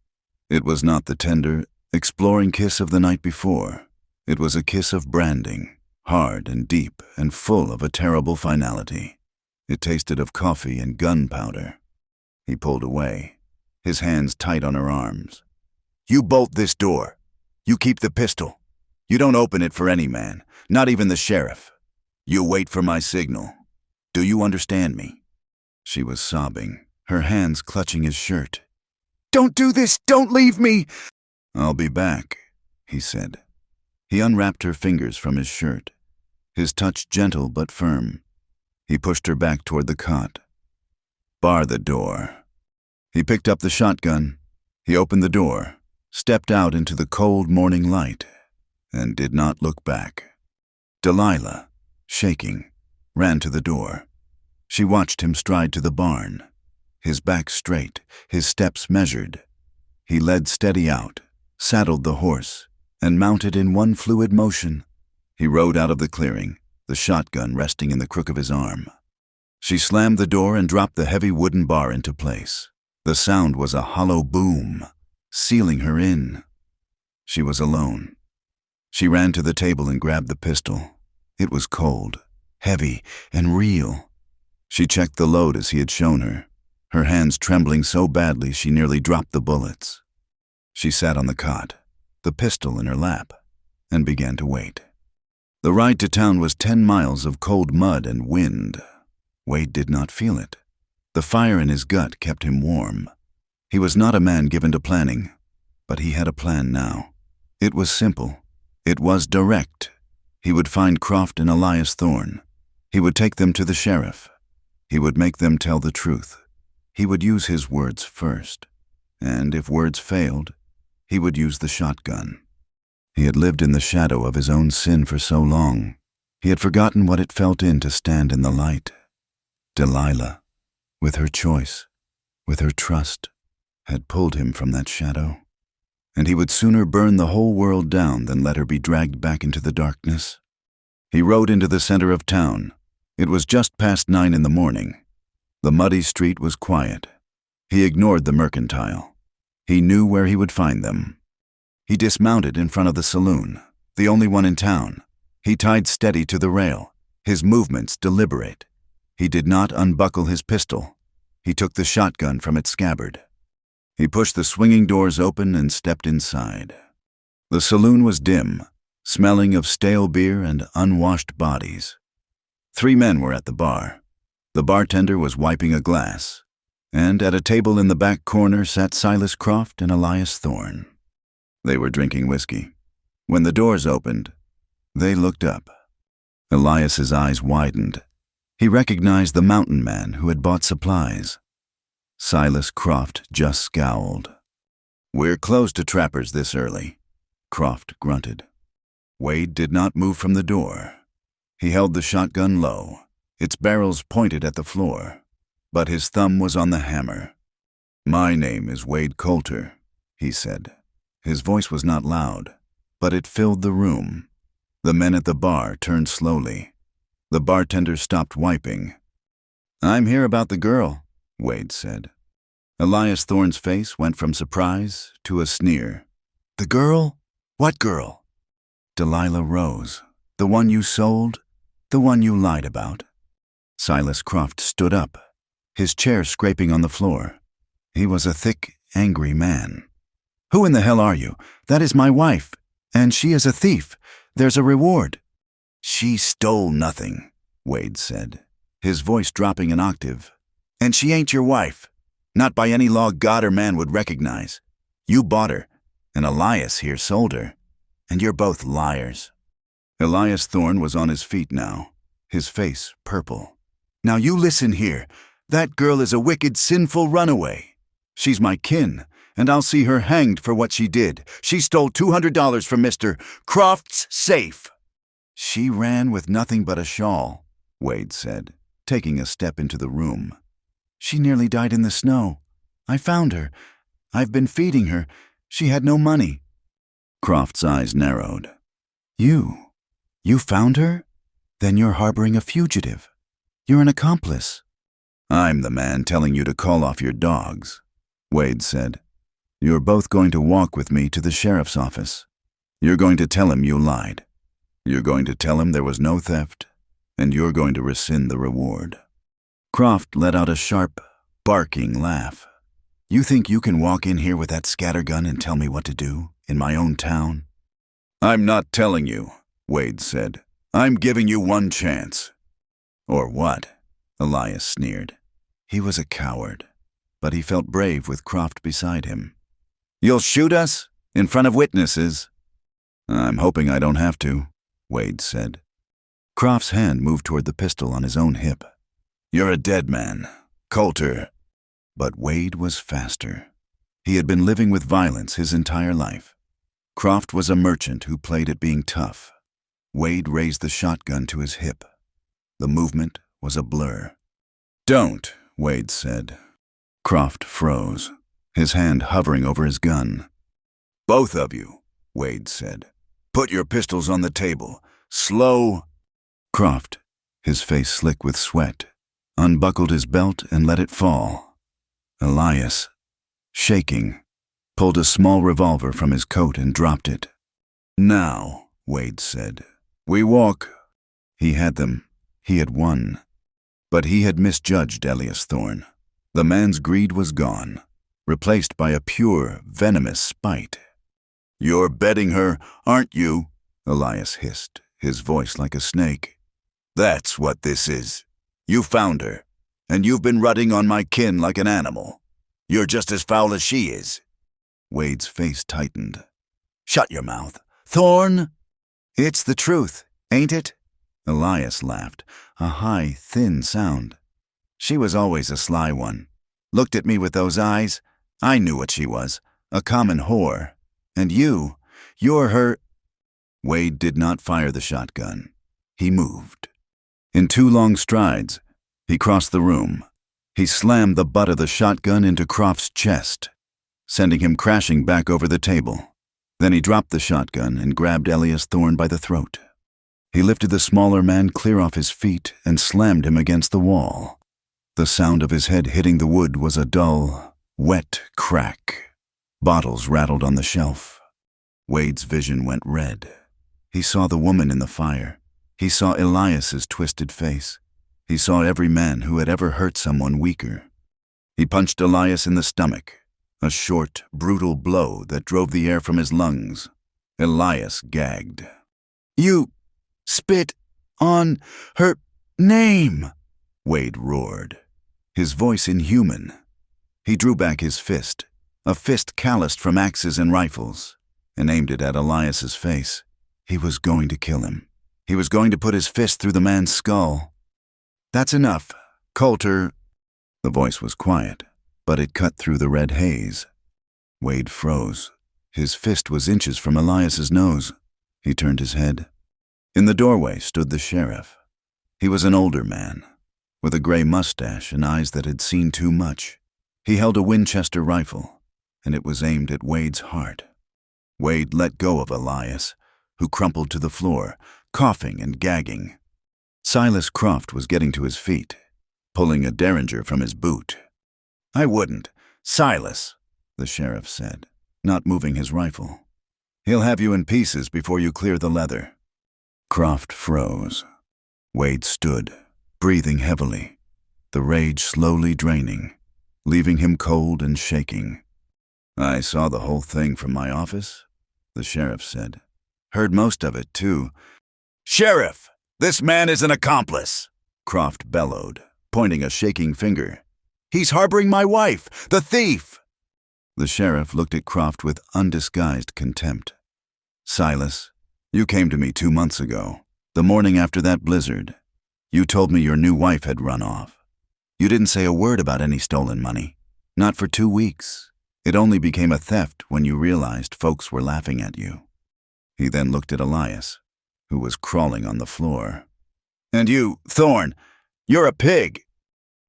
Speaker 1: It was not the tender, exploring kiss of the night before. It was a kiss of branding, hard and deep and full of a terrible finality. It tasted of coffee and gunpowder. He pulled away, his hands tight on her arms. "You bolt this door. You keep the pistol. You don't open it for any man, not even the sheriff. You wait for my signal. Do you understand me?" She was sobbing, her hands clutching his shirt.
Speaker 2: "Don't do this! Don't leave me!"
Speaker 1: "I'll be back," he said. He unwrapped her fingers from his shirt, his touch gentle but firm. He pushed her back toward the cot. "Bar the door." He picked up the shotgun. He opened the door, stepped out into the cold morning light, and did not look back. Delilah, shaking, ran to the door. She watched him stride to the barn, his back straight, his steps measured. He led steady out, saddled the horse, and mounted in one fluid motion. He rode out of the clearing, the shotgun resting in the crook of his arm. She slammed the door and dropped the heavy wooden bar into place. The sound was a hollow boom, sealing her in. She was alone. She ran to the table and grabbed the pistol. It was cold, heavy, and real. She checked the load as he had shown her hands trembling so badly she nearly dropped the bullets. She sat on the cot, the pistol in her lap, and began to wait. The ride to town was 10 miles of cold mud and wind. Wade did not feel it. The fire in his gut kept him warm. He was not a man given to planning, but he had a plan now. It was simple. It was direct. He would find Croft and Elias Thorne. He would take them to the sheriff. He would make them tell the truth. He would use his words first, and if words failed, he would use the shotgun. He had lived in the shadow of his own sin for so long, he had forgotten what it felt to stand in the light. Delilah, with her choice, with her trust, had pulled him from that shadow, and he would sooner burn the whole world down than let her be dragged back into the darkness. He rode into the center of town. It was just past 9 in the morning. The muddy street was quiet. He ignored the mercantile. He knew where he would find them. He dismounted in front of the saloon, the only one in town. He tied steady to the rail, his movements deliberate. He did not unbuckle his pistol. He took the shotgun from its scabbard. He pushed the swinging doors open and stepped inside. The saloon was dim, smelling of stale beer and unwashed bodies. 3 men were at the bar. The bartender was wiping a glass, and at a table in the back corner sat Silas Croft and Elias Thorne. They were drinking whiskey. When the doors opened, they looked up. Elias's eyes widened. He recognized the mountain man who had bought supplies. Silas Croft just scowled. "We're closed to trappers this early," Croft grunted. Wade did not move from the door. He held the shotgun low, its barrels pointed at the floor, but his thumb was on the hammer. "My name is Wade Coulter," he said. His voice was not loud, but it filled the room. The men at the bar turned slowly. The bartender stopped wiping. "I'm here about the girl," Wade said. Elias Thorne's face went from surprise to a sneer. "The girl? What girl?" "Delilah Rose. The one you sold? The one you lied about?" Silas Croft stood up, his chair scraping on the floor. He was a thick, angry man. "Who in the hell are you? That is my wife, and she is a thief. There's a reward." "She stole nothing," Wade said, his voice dropping an octave. "And she ain't your wife. Not by any law God or man would recognize. You bought her, and Elias here sold her. And you're both liars." Elias Thorne was on his feet now, his face purple. "Now you listen here. That girl is a wicked, sinful runaway. She's my kin, and I'll see her hanged for what she did. She stole $200 from Mr. Croft's safe." "She ran with nothing but a shawl," Wade said, taking a step into the room. "She nearly died in the snow. I found her. I've been feeding her. She had no money." Croft's eyes narrowed. You found her? Then you're harboring a fugitive. You're an accomplice." "I'm the man telling you to call off your dogs," Wade said. "You're both going to walk with me to the sheriff's office. You're going to tell him you lied. You're going to tell him there was no theft, and you're going to rescind the reward." Croft let out a sharp, barking laugh. "You think you can walk in here with that scattergun and tell me what to do, in my own town?" "I'm not telling you," Wade said. "I'm giving you one chance." "Or what?" Elias sneered. He was a coward, but he felt brave with Croft beside him. "You'll shoot us? In front of witnesses?" "I'm hoping I don't have to," Wade said. Croft's hand moved toward the pistol on his own hip. "You're a dead man, Coulter." But Wade was faster. He had been living with violence his entire life. Croft was a merchant who played at being tough. Wade raised the shotgun to his hip. The movement was a blur. "Don't," Wade said. Croft froze, his hand hovering over his gun. "Both of you," Wade said. "Put your pistols on the table. Slow." Croft, his face slick with sweat, unbuckled his belt and let it fall. Elias, shaking, pulled a small revolver from his coat and dropped it. "Now," Wade said, "we walk." He had them. He had won. But he had misjudged Elias Thorne. The man's greed was gone, replaced by a pure, venomous spite. "You're betting her, aren't you?" Elias hissed, his voice like a snake. "That's what this is. You found her, and you've been rutting on my kin like an animal. You're just as foul as she is." Wade's face tightened. "Shut your mouth. Thorne!" "It's the truth, ain't it?" Elias laughed, a high, thin sound. "She was always a sly one. Looked at me with those eyes. I knew what she was, a common whore. And you're her—" Wade did not fire the shotgun. He moved. In 2 long strides, he crossed the room. He slammed the butt of the shotgun into Croft's chest, sending him crashing back over the table. Then he dropped the shotgun and grabbed Elias Thorne by the throat. He lifted the smaller man clear off his feet and slammed him against the wall. The sound of his head hitting the wood was a dull, wet crack. Bottles rattled on the shelf. Wade's vision went red. He saw the woman in the fire. He saw Elias's twisted face. He saw every man who had ever hurt someone weaker. He punched Elias in the stomach, a short, brutal blow that drove the air from his lungs. Elias gagged.
Speaker 2: You spit on her name,
Speaker 1: Wade roared, his voice inhuman. He drew back his fist, a fist calloused from axes and rifles, and aimed it at Elias's face. He was going to kill him. He was going to put his fist through the man's skull. "That's enough, Coulter." The voice was quiet, but it cut through the red haze. Wade froze. His fist was inches from Elias's nose. He turned his head. In the doorway stood the sheriff. He was an older man, with a gray mustache and eyes that had seen too much. He held a Winchester rifle, and it was aimed at Wade's heart. Wade let go of Elias, who crumpled to the floor, coughing and gagging. Silas Croft was getting to his feet, pulling a derringer from his boot. "I wouldn't. Silas," the sheriff said, not moving his rifle. "He'll have you in pieces before you clear the leather." Croft froze. Wade stood, breathing heavily, the rage slowly draining, leaving him cold and shaking. "I saw the whole thing from my office," the sheriff said. "Heard most of it, too." "Sheriff, this man is an accomplice," Croft bellowed, pointing a shaking finger. "He's harboring my wife, the thief!" The sheriff looked at Croft with undisguised contempt. "Silas, you came to me 2 months ago, the morning after that blizzard. You told me your new wife had run off. You didn't say a word about any stolen money, not for 2 weeks. It only became a theft when you realized folks were laughing at you." He then looked at Elias, who was crawling on the floor. "And you, Thorne, you're a pig."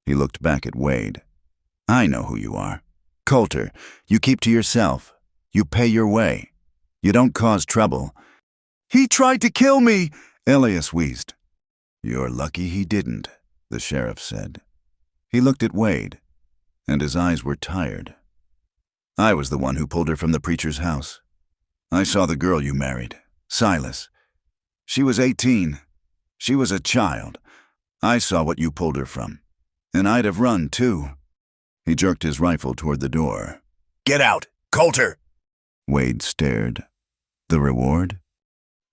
Speaker 1: He looked back at Wade. "I know who you are. Coulter, you keep to yourself. You pay your way. You don't cause trouble." "He tried to kill me," Elias wheezed. "You're lucky he didn't," the sheriff said. He looked at Wade, and his eyes were tired. "I was the one who pulled her from the preacher's house. I saw the girl you married, Silas. She was 18. She was a child. I saw what you pulled her from. And I'd have run, too." He jerked his rifle toward the door. "Get out, Coulter!" Wade stared. "The reward?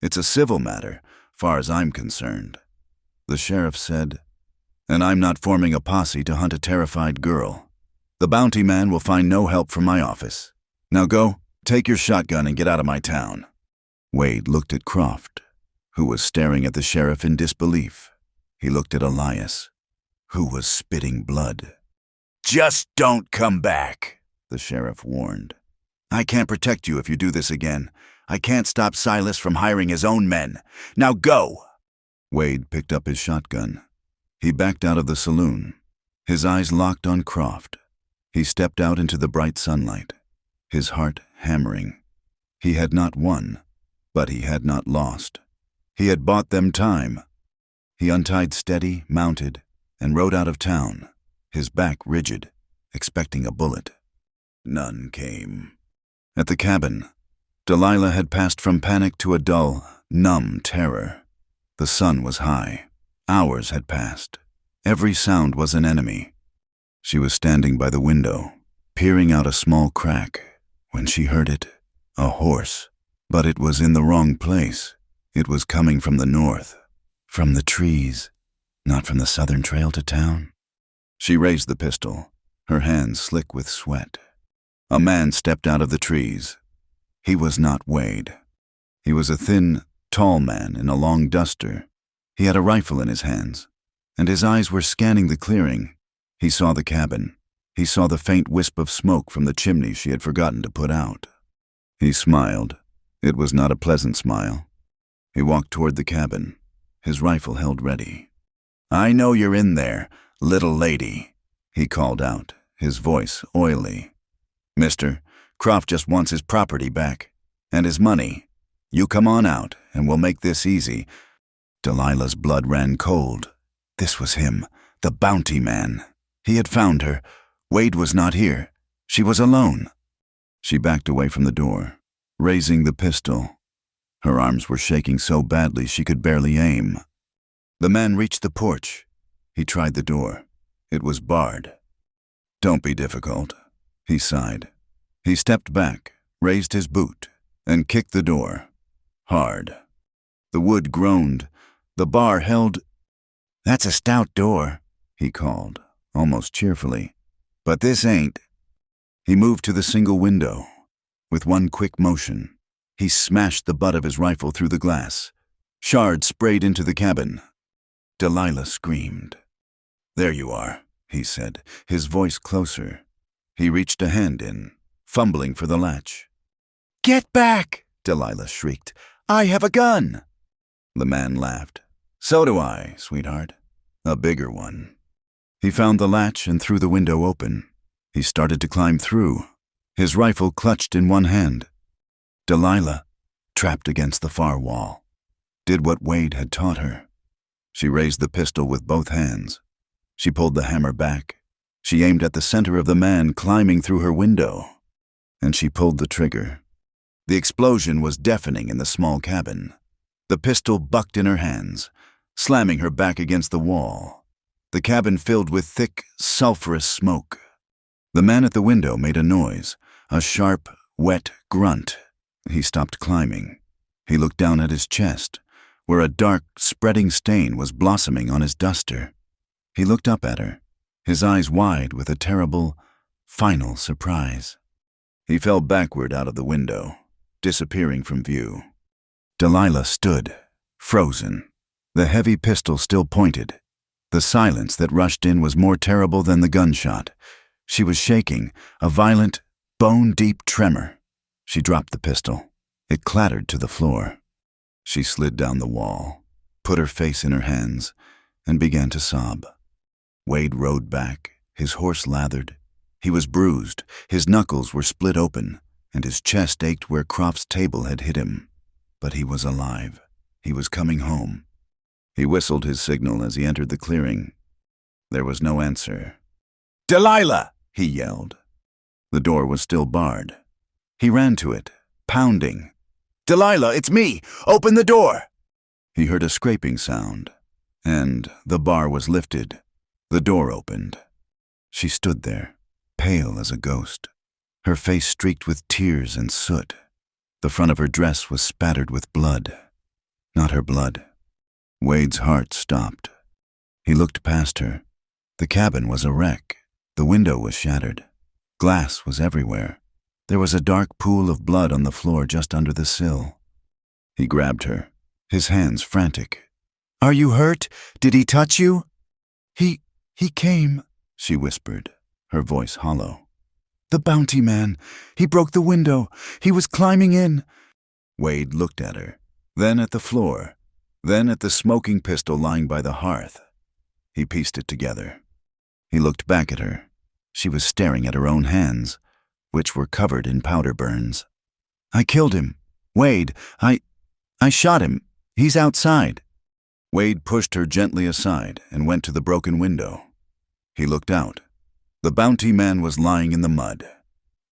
Speaker 1: It's a civil matter, far as I'm concerned," the sheriff said. "And I'm not forming a posse to hunt a terrified girl. The bounty man will find no help from my office. Now go, take your shotgun and get out of my town." Wade looked at Croft, who was staring at the sheriff in disbelief. He looked at Elias, who was spitting blood. "Just don't come back," the sheriff warned. "I can't protect you if you do this again. I can't stop Silas from hiring his own men. Now go!" Wade picked up his shotgun. He backed out of the saloon, his eyes locked on Croft. He stepped out into the bright sunlight, his heart hammering. He had not won, but he had not lost. He had bought them time. He untied Steady, mounted, and rode out of town, his back rigid, expecting a bullet. None came. At the cabin, Delilah had passed from panic to a dull, numb terror. The sun was high. Hours had passed. Every sound was an enemy. She was standing by the window, peering out a small crack, when she heard it, a horse. But it was in the wrong place. It was coming from the north, from the trees, not from the southern trail to town. She raised the pistol, her hands slick with sweat. A man stepped out of the trees. He was not Wade. He was a thin, tall man in a long duster. He had a rifle in his hands, and his eyes were scanning the clearing. He saw the cabin. He saw the faint wisp of smoke from the chimney she had forgotten to put out. He smiled. It was not a pleasant smile. He walked toward the cabin, his rifle held ready. "I know you're in there, little lady," he called out, his voice oily. "Mister, Croft just wants his property back, and his money. You come on out, and we'll make this easy." Delilah's blood ran cold. This was him, the bounty man. He had found her. Wade was not here. She was alone. She backed away from the door, raising the pistol. Her arms were shaking so badly she could barely aim. The man reached the porch. He tried the door. It was barred. Don't be difficult, he sighed. He stepped back, raised his boot, and kicked the door. Hard. The wood groaned. The bar held. "That's a stout door," he called, almost cheerfully. "But this ain't." He moved to the single window. With one quick motion, he smashed the butt of his rifle through the glass. Shards sprayed into the cabin. Delilah screamed. "There you are," he said, his voice closer. He reached a hand in, fumbling for the latch. "Get back!" Delilah shrieked. "I have a gun!" The man laughed. "So do I, sweetheart. A bigger one." He found the latch and threw the window open. He started to climb through, his rifle clutched in one hand. Delilah, trapped against the far wall, did what Wade had taught her. She raised the pistol with both hands. She pulled the hammer back. She aimed at the center of the man climbing through her window. And she pulled the trigger. The explosion was deafening in the small cabin. The pistol bucked in her hands, slamming her back against the wall. The cabin filled with thick, sulphurous smoke. The man at the window made a noise, a sharp, wet grunt. He stopped climbing. He looked down at his chest, where a dark, spreading stain was blossoming on his duster. He looked up at her, his eyes wide with a terrible, final surprise. He fell backward out of the window, disappearing from view. Delilah stood, frozen, the heavy pistol still pointed. The silence that rushed in was more terrible than the gunshot. She was shaking, a violent, bone-deep tremor. She dropped the pistol. It clattered to the floor. She slid down the wall, put her face in her hands, and began to sob. Wade rode back, his horse lathered. He was bruised, his knuckles were split open, and his chest ached where Croft's table had hit him. But he was alive. He was coming home. He whistled his signal as he entered the clearing. There was no answer. "Delilah!" he yelled. The door was still barred. He ran to it, pounding. "Delilah, it's me! Open the door!" He heard a scraping sound, and the bar was lifted. The door opened. She stood there, pale as a ghost, her face streaked with tears and soot. The front of her dress was spattered with blood. Not her blood. Wade's heart stopped. He looked past her. The cabin was a wreck. The window was shattered. Glass was everywhere. There was a dark pool of blood on the floor just under the sill. He grabbed her, his hands frantic. "Are you hurt? Did he touch you?" He came," she whispered, her voice hollow. "The bounty man. He broke the window. He was climbing in." Wade looked at her, then at the floor, then at the smoking pistol lying by the hearth. He pieced it together. He looked back at her. She was staring at her own hands, which were covered in powder burns. "I killed him. Wade, I shot him. He's outside." Wade pushed her gently aside and went to the broken window. He looked out. The bounty man was lying in the mud,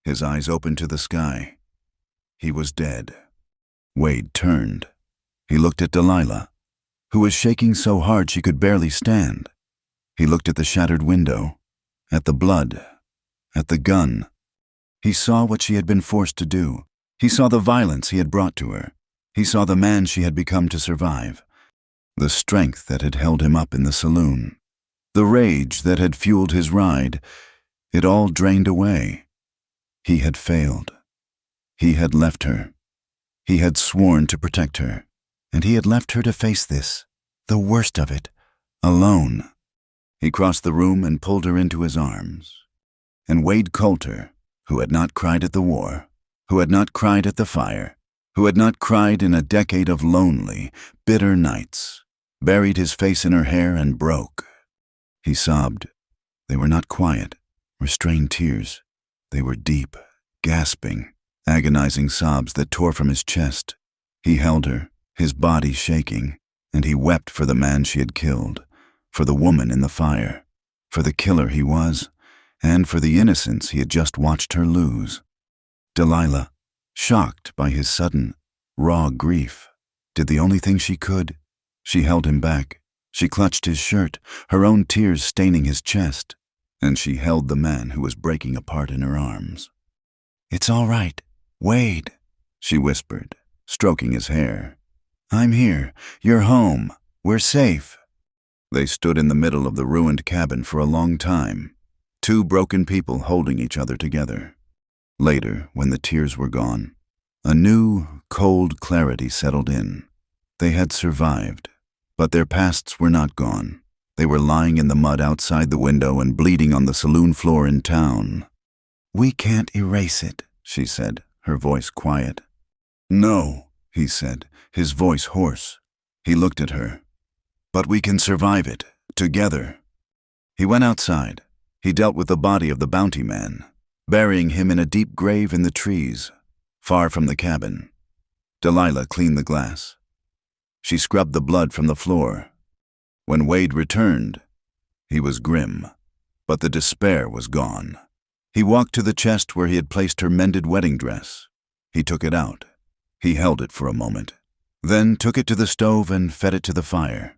Speaker 1: his eyes open to the sky. He was dead. Wade turned. He looked at Delilah, who was shaking so hard she could barely stand. He looked at the shattered window, at the blood, at the gun. He saw what she had been forced to do. He saw the violence he had brought to her. He saw the man she had become to survive. The strength that had held him up in the saloon. The rage that had fueled his ride. It all drained away. He had failed. He had left her. He had sworn to protect her. And he had left her to face this, the worst of it, alone. He crossed the room and pulled her into his arms. And Wade Coulter, who had not cried at the war, who had not cried at the fire, who had not cried in a decade of lonely, bitter nights, buried his face in her hair and broke. He sobbed. They were not quiet, restrained tears. They were deep, gasping, agonizing sobs that tore from his chest. He held her, his body shaking, and he wept for the man she had killed, for the woman in the fire, for the killer he was, and for the innocence he had just watched her lose. Delilah, shocked by his sudden, raw grief, did the only thing she could. She held him back. She clutched his shirt, her own tears staining his chest. and she held the man who was breaking apart in her arms.
Speaker 2: "It's all right, Wade,"
Speaker 1: she whispered, stroking his hair.
Speaker 2: "I'm here. You're home. We're safe."
Speaker 1: They stood in the middle of the ruined cabin for a long time, two broken people holding each other together. Later, when the tears were gone, a new, cold clarity settled in. They had survived, but their pasts were not gone. They were lying in the mud outside the window and bleeding on the saloon floor in town.
Speaker 2: "We can't erase it,"
Speaker 1: she said, her voice quiet. "No," he said, his voice hoarse. He looked at her. "But we can survive it, together." He went outside. He dealt with the body of the bounty man, burying him in a deep grave in the trees, far from the cabin. Delilah cleaned the glass. She scrubbed the blood from the floor. When Wade returned, he was grim, but the despair was gone. He walked to the chest where he had placed her mended wedding dress. He took it out. He held it for a moment, then took it to the stove and fed it to the fire.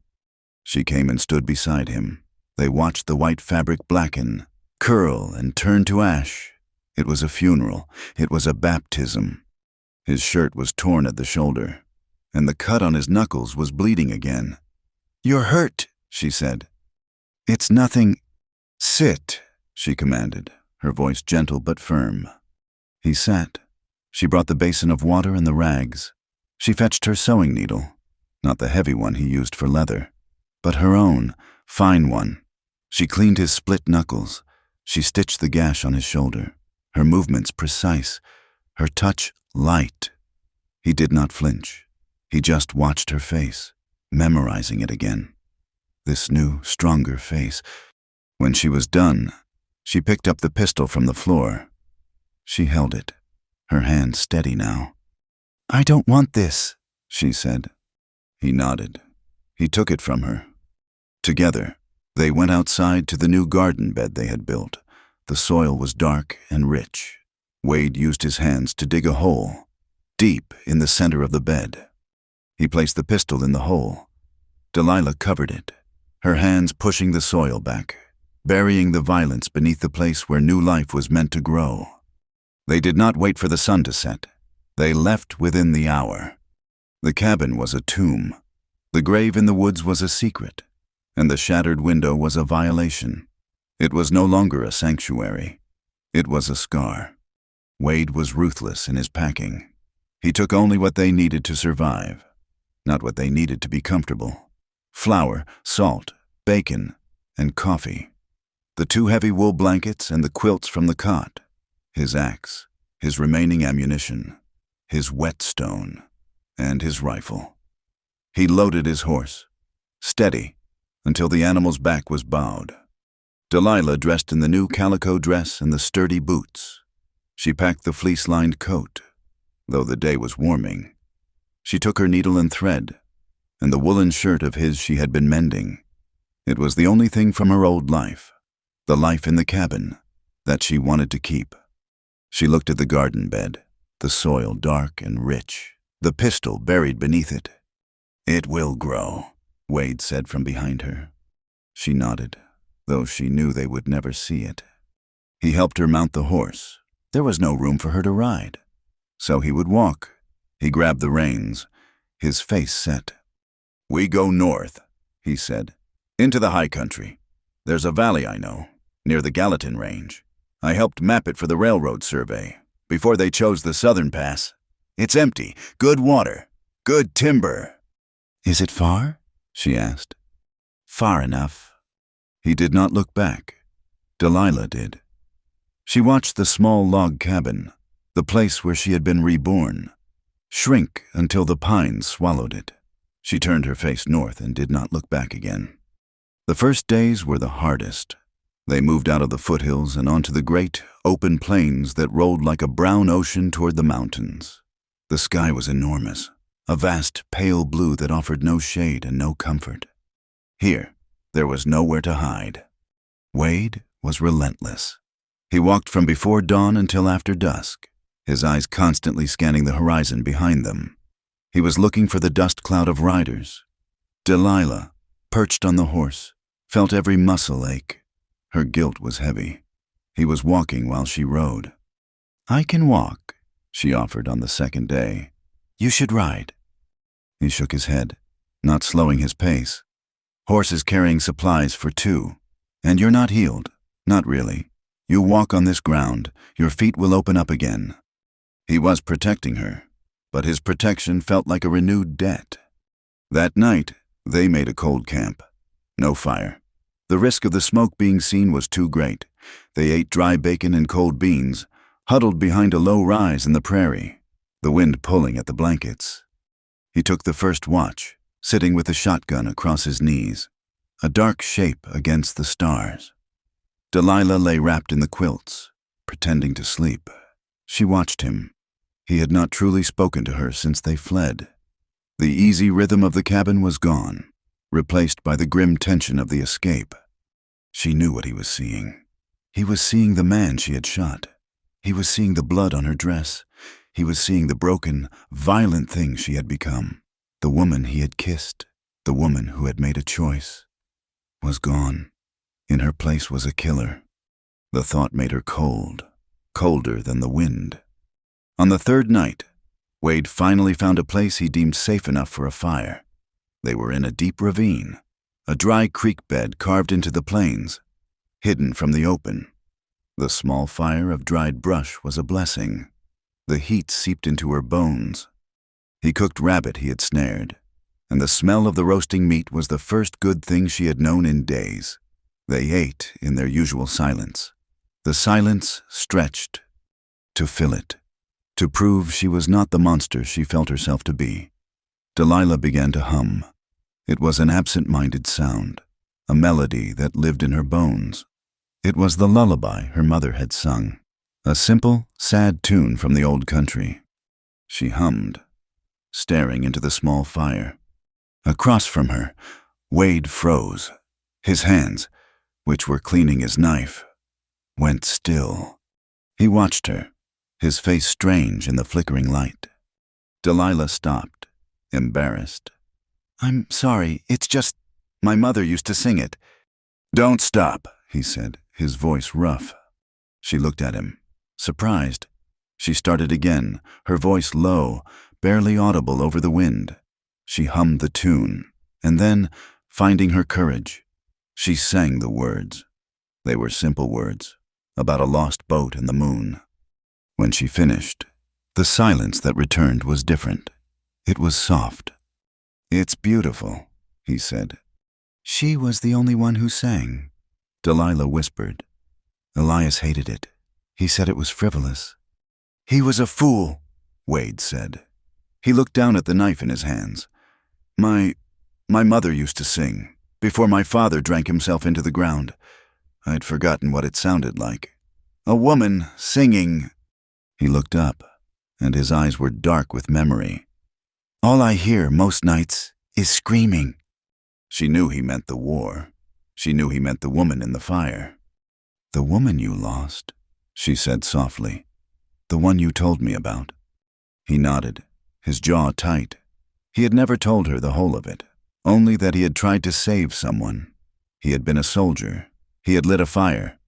Speaker 1: She came and stood beside him. They watched the white fabric blacken, curl, and turn to ash. It was a funeral. It was a baptism. His shirt was torn at the shoulder, and the cut on his knuckles was bleeding again.
Speaker 2: "You're hurt,"
Speaker 1: she said.
Speaker 2: "It's nothing."
Speaker 1: "Sit," she commanded, her voice gentle but firm. He sat. She brought the basin of water and the rags. She fetched her sewing needle, not the heavy one he used for leather, but her own, fine one. She cleaned his split knuckles. She stitched the gash on his shoulder, her movements precise, her touch light. He did not flinch. He just watched her face, memorizing it again. This new, stronger face. When she was done, she picked up the pistol from the floor. She held it, her hand steady now.
Speaker 2: "I don't want this,"
Speaker 1: she said. He nodded. He took it from her. Together, they went outside to the new garden bed they had built. The soil was dark and rich. Wade used his hands to dig a hole, deep in the center of the bed. He placed the pistol in the hole. Delilah covered it, her hands pushing the soil back, burying the violence beneath the place where new life was meant to grow. They did not wait for the sun to set. They left within the hour. The cabin was a tomb. The grave in the woods was a secret, and the shattered window was a violation. It was no longer a sanctuary. It was a scar. Wade was ruthless in his packing. He took only what they needed to survive, not what they needed to be comfortable. Flour, salt, bacon, and coffee. The 2 heavy wool blankets and the quilts from the cot. His axe, his remaining ammunition, his whetstone, and his rifle. He loaded his horse, steady, until the animal's back was bowed. Delilah dressed in the new calico dress and the sturdy boots. She packed the fleece-lined coat, though the day was warming. She took her needle and thread, and the woolen shirt of his she had been mending. It was the only thing from her old life, the life in the cabin, that she wanted to keep. She looked at the garden bed, the soil dark and rich, the pistol buried beneath it. "It will grow," Wade said from behind her. She nodded, though she knew they would never see it. He helped her mount the horse. There was no room for her to ride, so he would walk. He grabbed the reins, his face set. "We go north," he said, "into the high country. There's a valley I know, near the Gallatin Range. I helped map it for the railroad survey, before they chose the southern pass. It's empty, good water, good timber."
Speaker 2: "Is it far?"
Speaker 1: she asked.
Speaker 2: "Far enough."
Speaker 1: He did not look back. Delilah did. She watched the small log cabin, the place where she had been reborn, shrink until the pines swallowed it. She turned her face north and did not look back again. The first days were the hardest. They moved out of the foothills and onto the great, open plains that rolled like a brown ocean toward the mountains. The sky was enormous, a vast pale blue that offered no shade and no comfort. Here, there was nowhere to hide. Wade was relentless. He walked from before dawn until after dusk, his eyes constantly scanning the horizon behind them. He was looking for the dust cloud of riders. Delilah, perched on the horse, felt every muscle ache. Her guilt was heavy. He was walking while she rode.
Speaker 2: I can walk,
Speaker 1: She offered on the second day.
Speaker 2: you should ride.
Speaker 1: He shook his head, not slowing his pace. Horses carrying supplies for two. And you're not healed. Not really. You walk on this ground, your feet will open up again. He was protecting her, but his protection felt like a renewed debt. That night, they made a cold camp. No fire. The risk of the smoke being seen was too great. They ate dry bacon and cold beans, huddled behind a low rise in the prairie, the wind pulling at the blankets. He took the first watch, sitting with the shotgun across his knees, a dark shape against the stars. Delilah lay wrapped in the quilts, pretending to sleep. She watched him. He had not truly spoken to her since they fled. The easy rhythm of the cabin was gone, replaced by the grim tension of the escape. She knew what he was seeing. He was seeing the man she had shot. He was seeing the blood on her dress. He was seeing the broken, violent thing she had become. The woman he had kissed, the woman who had made a choice, was gone. In her place was a killer. The thought made her cold, colder than the wind. On the third night, Wade finally found a place he deemed safe enough for a fire. They were in a deep ravine, a dry creek bed carved into the plains, hidden from the open. The small fire of dried brush was a blessing. The heat seeped into her bones. He cooked rabbit he had snared, and the smell of the roasting meat was the first good thing she had known in days. They ate in their usual silence. The silence stretched to fill it, to prove she was not the monster she felt herself to be. Delilah began to hum. It was an absent-minded sound, a melody that lived in her bones. It was the lullaby her mother had sung, a simple, sad tune from the old country. She hummed, staring into the small fire. Across from her, Wade froze. His hands, which were cleaning his knife, went still. He watched her, his face strange in the flickering light. Delilah stopped, embarrassed.
Speaker 2: I'm sorry, it's just, my mother used to sing it.
Speaker 1: Don't stop, he said, his voice rough. She looked at him, surprised. She started again, her voice low, barely audible over the wind. She hummed the tune, and then, finding her courage, she sang the words. They were simple words, about a lost boat and the moon. When she finished, the silence that returned was different. It was soft. It's beautiful, he said.
Speaker 2: She was the only one who sang,
Speaker 1: Delilah whispered.
Speaker 2: Elias hated it. He said it was frivolous.
Speaker 1: He was a fool, Wade said. He looked down at the knife in his hands. My mother used to sing, before my father drank himself into the ground. I'd forgotten what it sounded like. A woman singing. He looked up, and his eyes were dark with memory.
Speaker 2: All I hear most nights is screaming.
Speaker 1: She knew he meant the war. She knew he meant the woman in the fire.
Speaker 2: The woman you lost,
Speaker 1: she said softly. The one you told me about. He nodded, his jaw tight. He had never told her the whole of it, only that he had tried to save someone. He had been a soldier. He had lit a fire.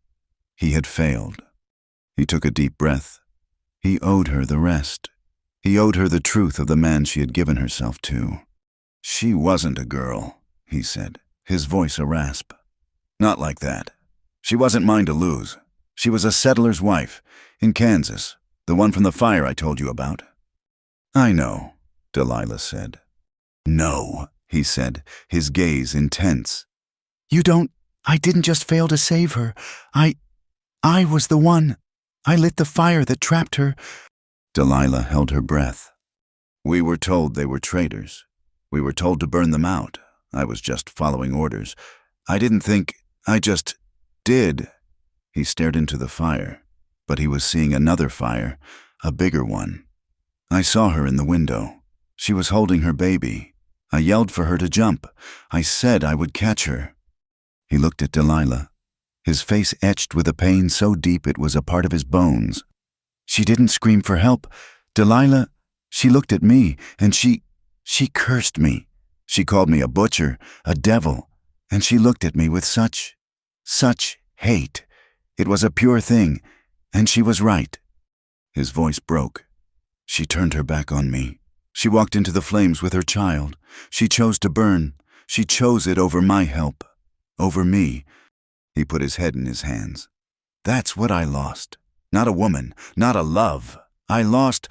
Speaker 1: He had failed. He took a deep breath. He owed her the rest. He owed her the truth of the man she had given herself to. She wasn't a girl, he said, his voice a rasp. Not like that. She wasn't mine to lose. She was a settler's wife, in Kansas, the one from the fire I told you about. I know, Delilah said.
Speaker 2: No,
Speaker 1: he said, his gaze intense.
Speaker 2: I didn't just fail to save her. I was the one. I lit the fire that trapped her.
Speaker 1: Delilah held her breath. We were told they were traitors. We were told to burn them out. I was just following orders. I didn't think, I just did. He stared into the fire, but he was seeing another fire, a bigger one. I saw her in the window. She was holding her baby. I yelled for her to jump. I said I would catch her. He looked at Delilah, his face etched with a pain so deep it was a part of his bones. She didn't scream for help. Delilah, she looked at me, and she cursed me. She called me a butcher, a devil, and she looked at me with such hate. It was a pure thing, and she was right. His voice broke. She turned her back on me. She walked into the flames with her child. She chose to burn. She chose it over my help. Over me. He put his head in his hands. That's what I lost. Not a woman, not a love. I lost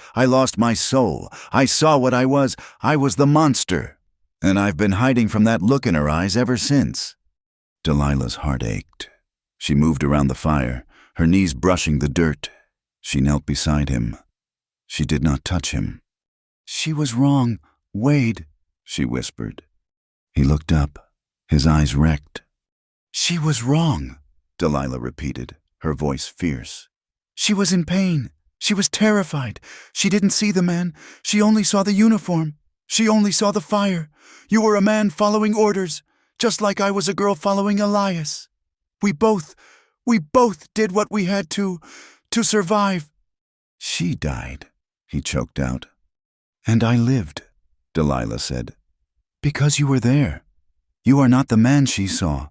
Speaker 1: my soul. I saw what I was. I was the monster. And I've been hiding from that look in her eyes ever since. Delilah's heart ached. She moved around the fire, her knees brushing the dirt. She knelt beside him. She did not touch him.
Speaker 2: She was wrong, Wade,
Speaker 1: she whispered. He looked up, his eyes wrecked.
Speaker 2: She was wrong,
Speaker 1: Delilah repeated, her voice fierce.
Speaker 2: She was in pain. She was terrified. She didn't see the man. She only saw the uniform. She only saw the fire. You were a man following orders, just like I was a girl following Elias. We both did what we had to survive.
Speaker 1: She died, he choked out.
Speaker 2: And I lived,
Speaker 1: Delilah said.
Speaker 2: Because you were there. You are not the man she saw.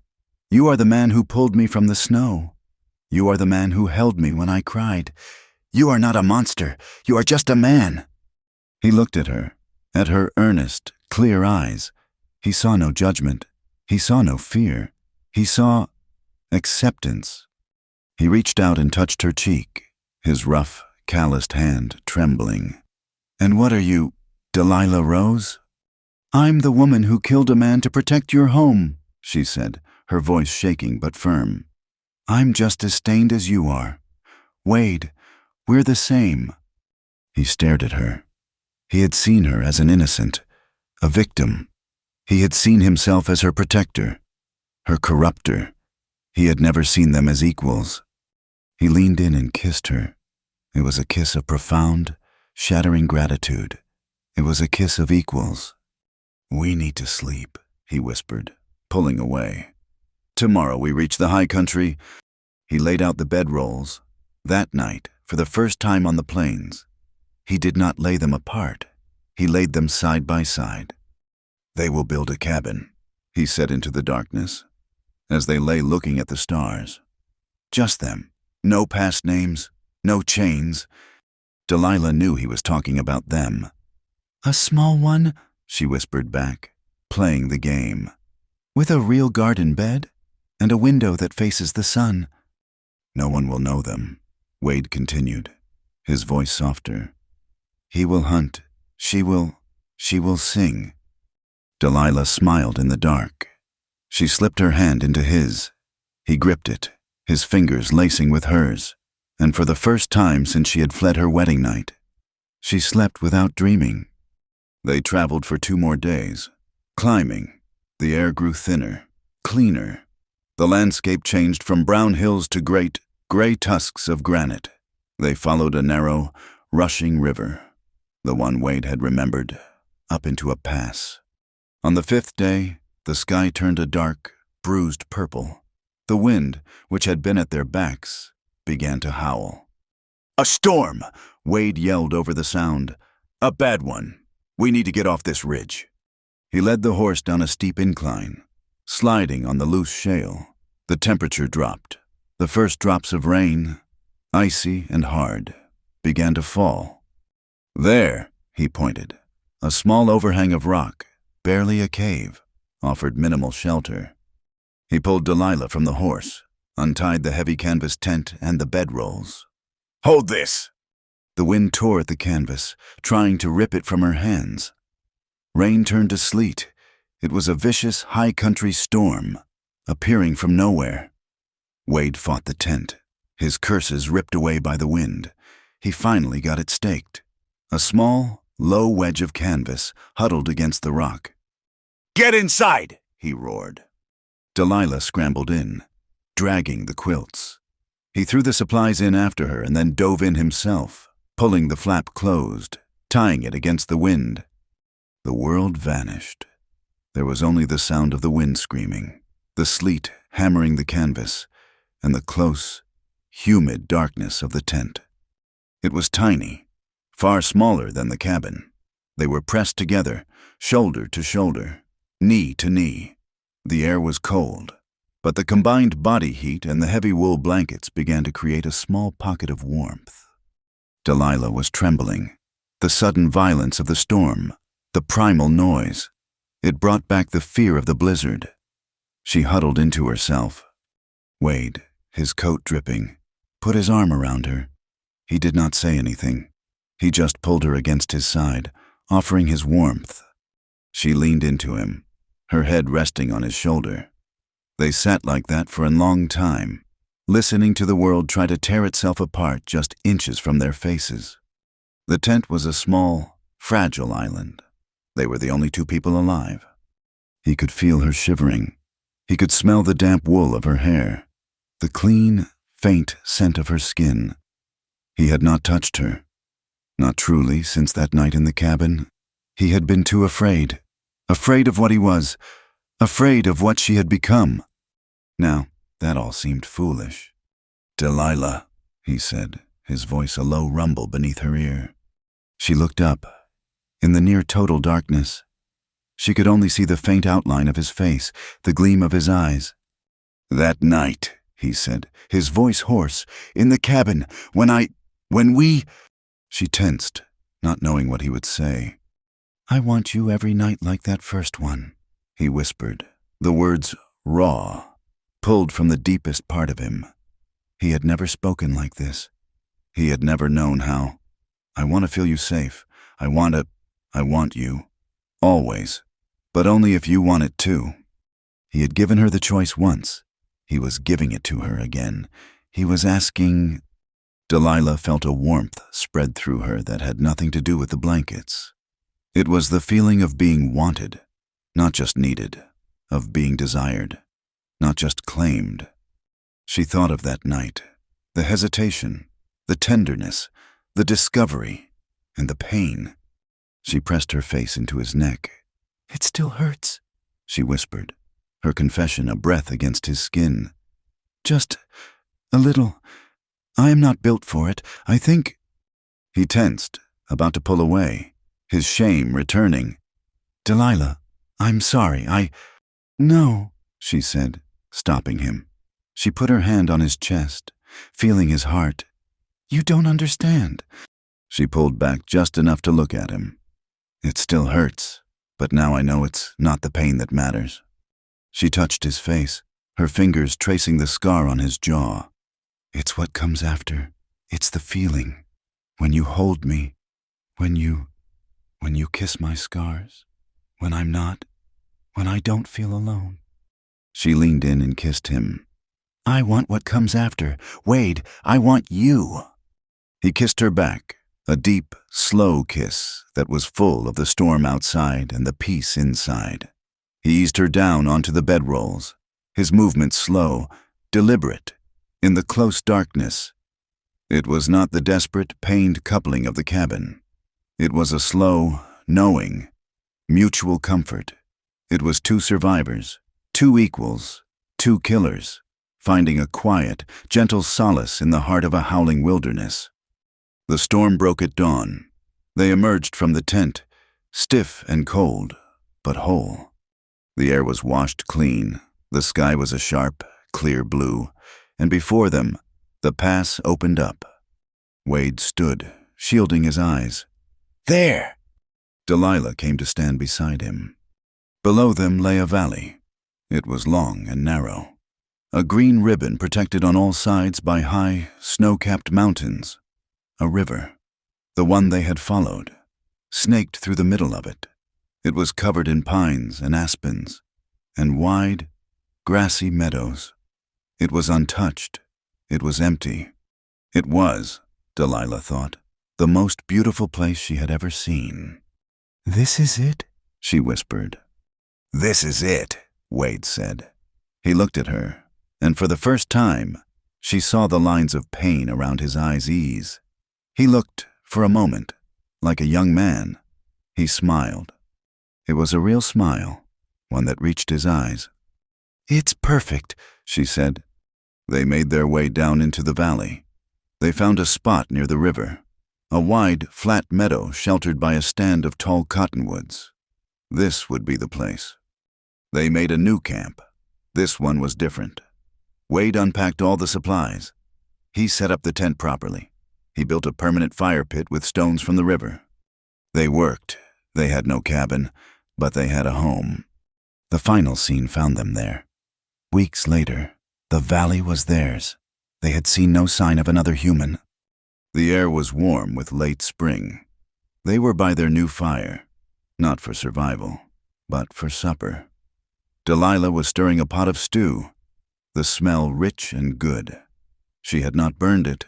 Speaker 2: You are the man who pulled me from the snow. You are the man who held me when I cried. You are not a monster. You are just a man.
Speaker 1: He looked at her earnest, clear eyes. He saw no judgment. He saw no fear. He saw acceptance. He reached out and touched her cheek, his rough, calloused hand trembling. And what are you, Delilah Rose?
Speaker 2: I'm the woman who killed a man to protect your home,
Speaker 1: she said, her voice shaking but firm.
Speaker 2: I'm just as stained as you are. Wade, we're the same.
Speaker 1: He stared at her. He had seen her as an innocent, a victim. He had seen himself as her protector, her corrupter. He had never seen them as equals. He leaned in and kissed her. It was a kiss of profound, shattering gratitude. It was a kiss of equals. We need to sleep, he whispered, pulling away. Tomorrow we reach the high country. He laid out the bedrolls. That night, for the first time on the plains, he did not lay them apart. He laid them side by side. They will build a cabin, he said into the darkness, as they lay looking at the stars. Just them. No past names, no chains. Delilah knew he was talking about them.
Speaker 2: A small one,
Speaker 1: she whispered back, playing the game.
Speaker 2: With a real garden bed and a window that faces the sun.
Speaker 1: No one will know them, Wade continued, his voice softer. He will hunt. She will sing. Delilah smiled in the dark. She slipped her hand into his. He gripped it, his fingers lacing with hers, and for the first time since she had fled her wedding night, she slept without dreaming. They traveled for 2 more days, climbing. The air grew thinner, cleaner. The landscape changed from brown hills to great, gray tusks of granite. They followed a narrow, rushing river, the one Wade had remembered, up into a pass. On the 5th day, the sky turned a dark, bruised purple. The wind, which had been at their backs, began to howl. A storm! Wade yelled over the sound. A bad one. We need to get off this ridge. He led the horse down a steep incline, sliding on the loose shale. The temperature dropped. The first drops of rain, icy and hard, began to fall. There, he pointed. A small overhang of rock, barely a cave, offered minimal shelter. He pulled Delilah from the horse, untied the heavy canvas tent and the bedrolls. Hold this! The wind tore at the canvas, trying to rip it from her hands. Rain turned to sleet. It was a vicious, high-country storm, appearing from nowhere. Wade fought the tent, his curses ripped away by the wind. He finally got it staked. A small, low wedge of canvas huddled against the rock. Get inside, he roared. Delilah scrambled in, dragging the quilts. He threw the supplies in after her and then dove in himself, pulling the flap closed, tying it against the wind. The world vanished. There was only the sound of the wind screaming, the sleet hammering the canvas, and the close, humid darkness of the tent. It was tiny, far smaller than the cabin. They were pressed together, shoulder to shoulder, knee to knee. The air was cold, But the combined body heat and the heavy wool blankets began to create a small pocket of warmth. Delilah was trembling. The sudden violence of the storm, the primal noise, it brought back the fear of the blizzard. She huddled into herself. Wade, his coat dripping, put his arm around her. He did not say anything. He just pulled her against his side, offering his warmth. She leaned into him, her head resting on his shoulder. They sat like that for a long time, listening to the world try to tear itself apart just inches from their faces. The tent was a small, fragile island. They were the only two people alive. He could feel her shivering. He could smell the damp wool of her hair, the clean, faint scent of her skin. He had not touched her. Not truly since that night in the cabin. He had been too afraid. Afraid of what he was. Afraid of what she had become. Now, that all seemed foolish. "Delilah," he said, his voice a low rumble beneath her ear. She looked up. In the near-total darkness, she could only see the faint outline of his face, the gleam of his eyes. "That night," he said, his voice hoarse, "in the cabin, when we—" She tensed, not knowing what he would say. "I want you every night like that first one," he whispered, the words raw, pulled from the deepest part of him. He had never spoken like this. He had never known how. "I want to feel you safe. I want you. Always. But only if you want it too." He had given her the choice once. He was giving it to her again. He was asking. Delilah felt a warmth spread through her that had nothing to do with the blankets. It was the feeling of being wanted, not just needed, of being desired, not just claimed. She thought of that night, the hesitation, the tenderness, the discovery, and the pain. She pressed her face into his neck. "It still hurts," she whispered, her confession a breath against his skin. "Just a little. I am not built for it. I think—" He tensed, about to pull away, his shame returning. "Delilah, I'm sorry. No," she said, stopping him. She put her hand on his chest, feeling his heart. "You don't understand." She pulled back just enough to look at him. "It still hurts, but now I know it's not the pain that matters." She touched his face, her fingers tracing the scar on his jaw. "It's what comes after. It's the feeling. When you hold me. When you kiss my scars. When I'm not. When I don't feel alone." She leaned in and kissed him. "I want what comes after. Wade, I want you." He kissed her back, a deep, slow kiss that was full of the storm outside and the peace inside. He eased her down onto the bedrolls, his movements slow, deliberate, in the close darkness. It was not the desperate, pained coupling of the cabin. It was a slow, knowing, mutual comfort. It was two survivors, two equals, two killers, finding a quiet, gentle solace in the heart of a howling wilderness. The storm broke at dawn. They emerged from the tent, stiff and cold, but whole. The air was washed clean, the sky was a sharp, clear blue, and before them, the pass opened up. Wade stood, shielding his eyes. "There!" Delilah came to stand beside him. Below them lay a valley. It was long and narrow. A green ribbon protected on all sides by high, snow-capped mountains. A river, the one they had followed, snaked through the middle of it. It was covered in pines and aspens, and wide, grassy meadows. It was untouched. It was empty. It was, Delilah thought, the most beautiful place she had ever seen. "This is it?" she whispered. "This is it," Wade said. He looked at her, and for the first time, she saw the lines of pain around his eyes ease. He looked, for a moment, like a young man. He smiled. It was a real smile, one that reached his eyes. "It's perfect," she said. They made their way down into the valley. They found a spot near the river, a wide, flat meadow sheltered by a stand of tall cottonwoods. This would be the place. They made a new camp. This one was different. Wade unpacked all the supplies. He set up the tent properly. He built a permanent fire pit with stones from the river. They worked. They had no cabin, but they had a home. The final scene found them there. Weeks later, the valley was theirs. They had seen no sign of another human. The air was warm with late spring. They were by their new fire, not for survival, but for supper. Delilah was stirring a pot of stew, the smell rich and good. She had not burned it.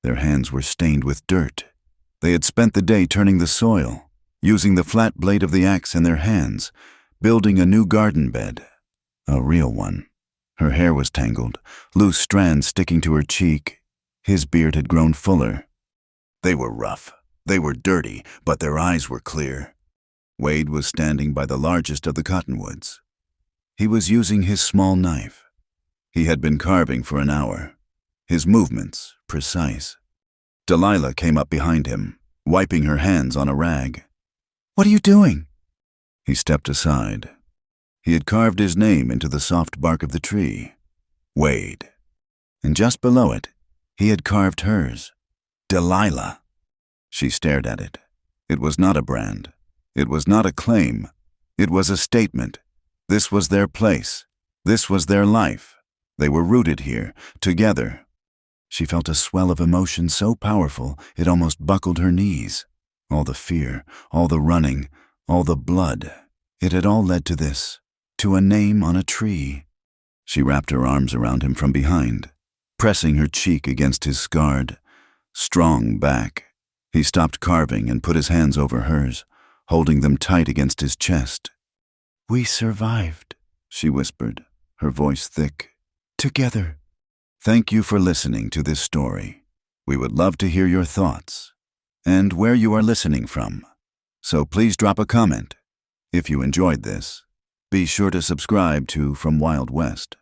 Speaker 1: Their hands were stained with dirt. They had spent the day turning the soil, using the flat blade of the axe in their hands, building a new garden bed, a real one. Her hair was tangled, loose strands sticking to her cheek. His beard had grown fuller. They were rough. They were dirty, but their eyes were clear. Wade was standing by the largest of the cottonwoods. He was using his small knife. He had been carving for an hour, his movements precise. Delilah came up behind him, wiping her hands on a rag.
Speaker 2: What are you doing?
Speaker 1: He stepped aside. He had carved his name into the soft bark of the tree, Wade. And just below it, he had carved hers, Delilah. She stared at it. It was not a brand. It was not a claim. It was a statement. This was their place. This was their life. They were rooted here, together. She felt a swell of emotion so powerful it almost buckled her knees. All the fear, all the running, all the blood. It had all led to this, to a name on a tree. She wrapped her arms around him from behind, pressing her cheek against his scarred, strong back. He stopped carving and put his hands over hers, holding them tight against his chest.
Speaker 2: We survived,
Speaker 1: she whispered, her voice thick.
Speaker 2: Together.
Speaker 1: Thank you for listening to this story. We would love to hear your thoughts and where you are listening from. So please drop a comment. If you enjoyed this, be sure to subscribe to From Wild West.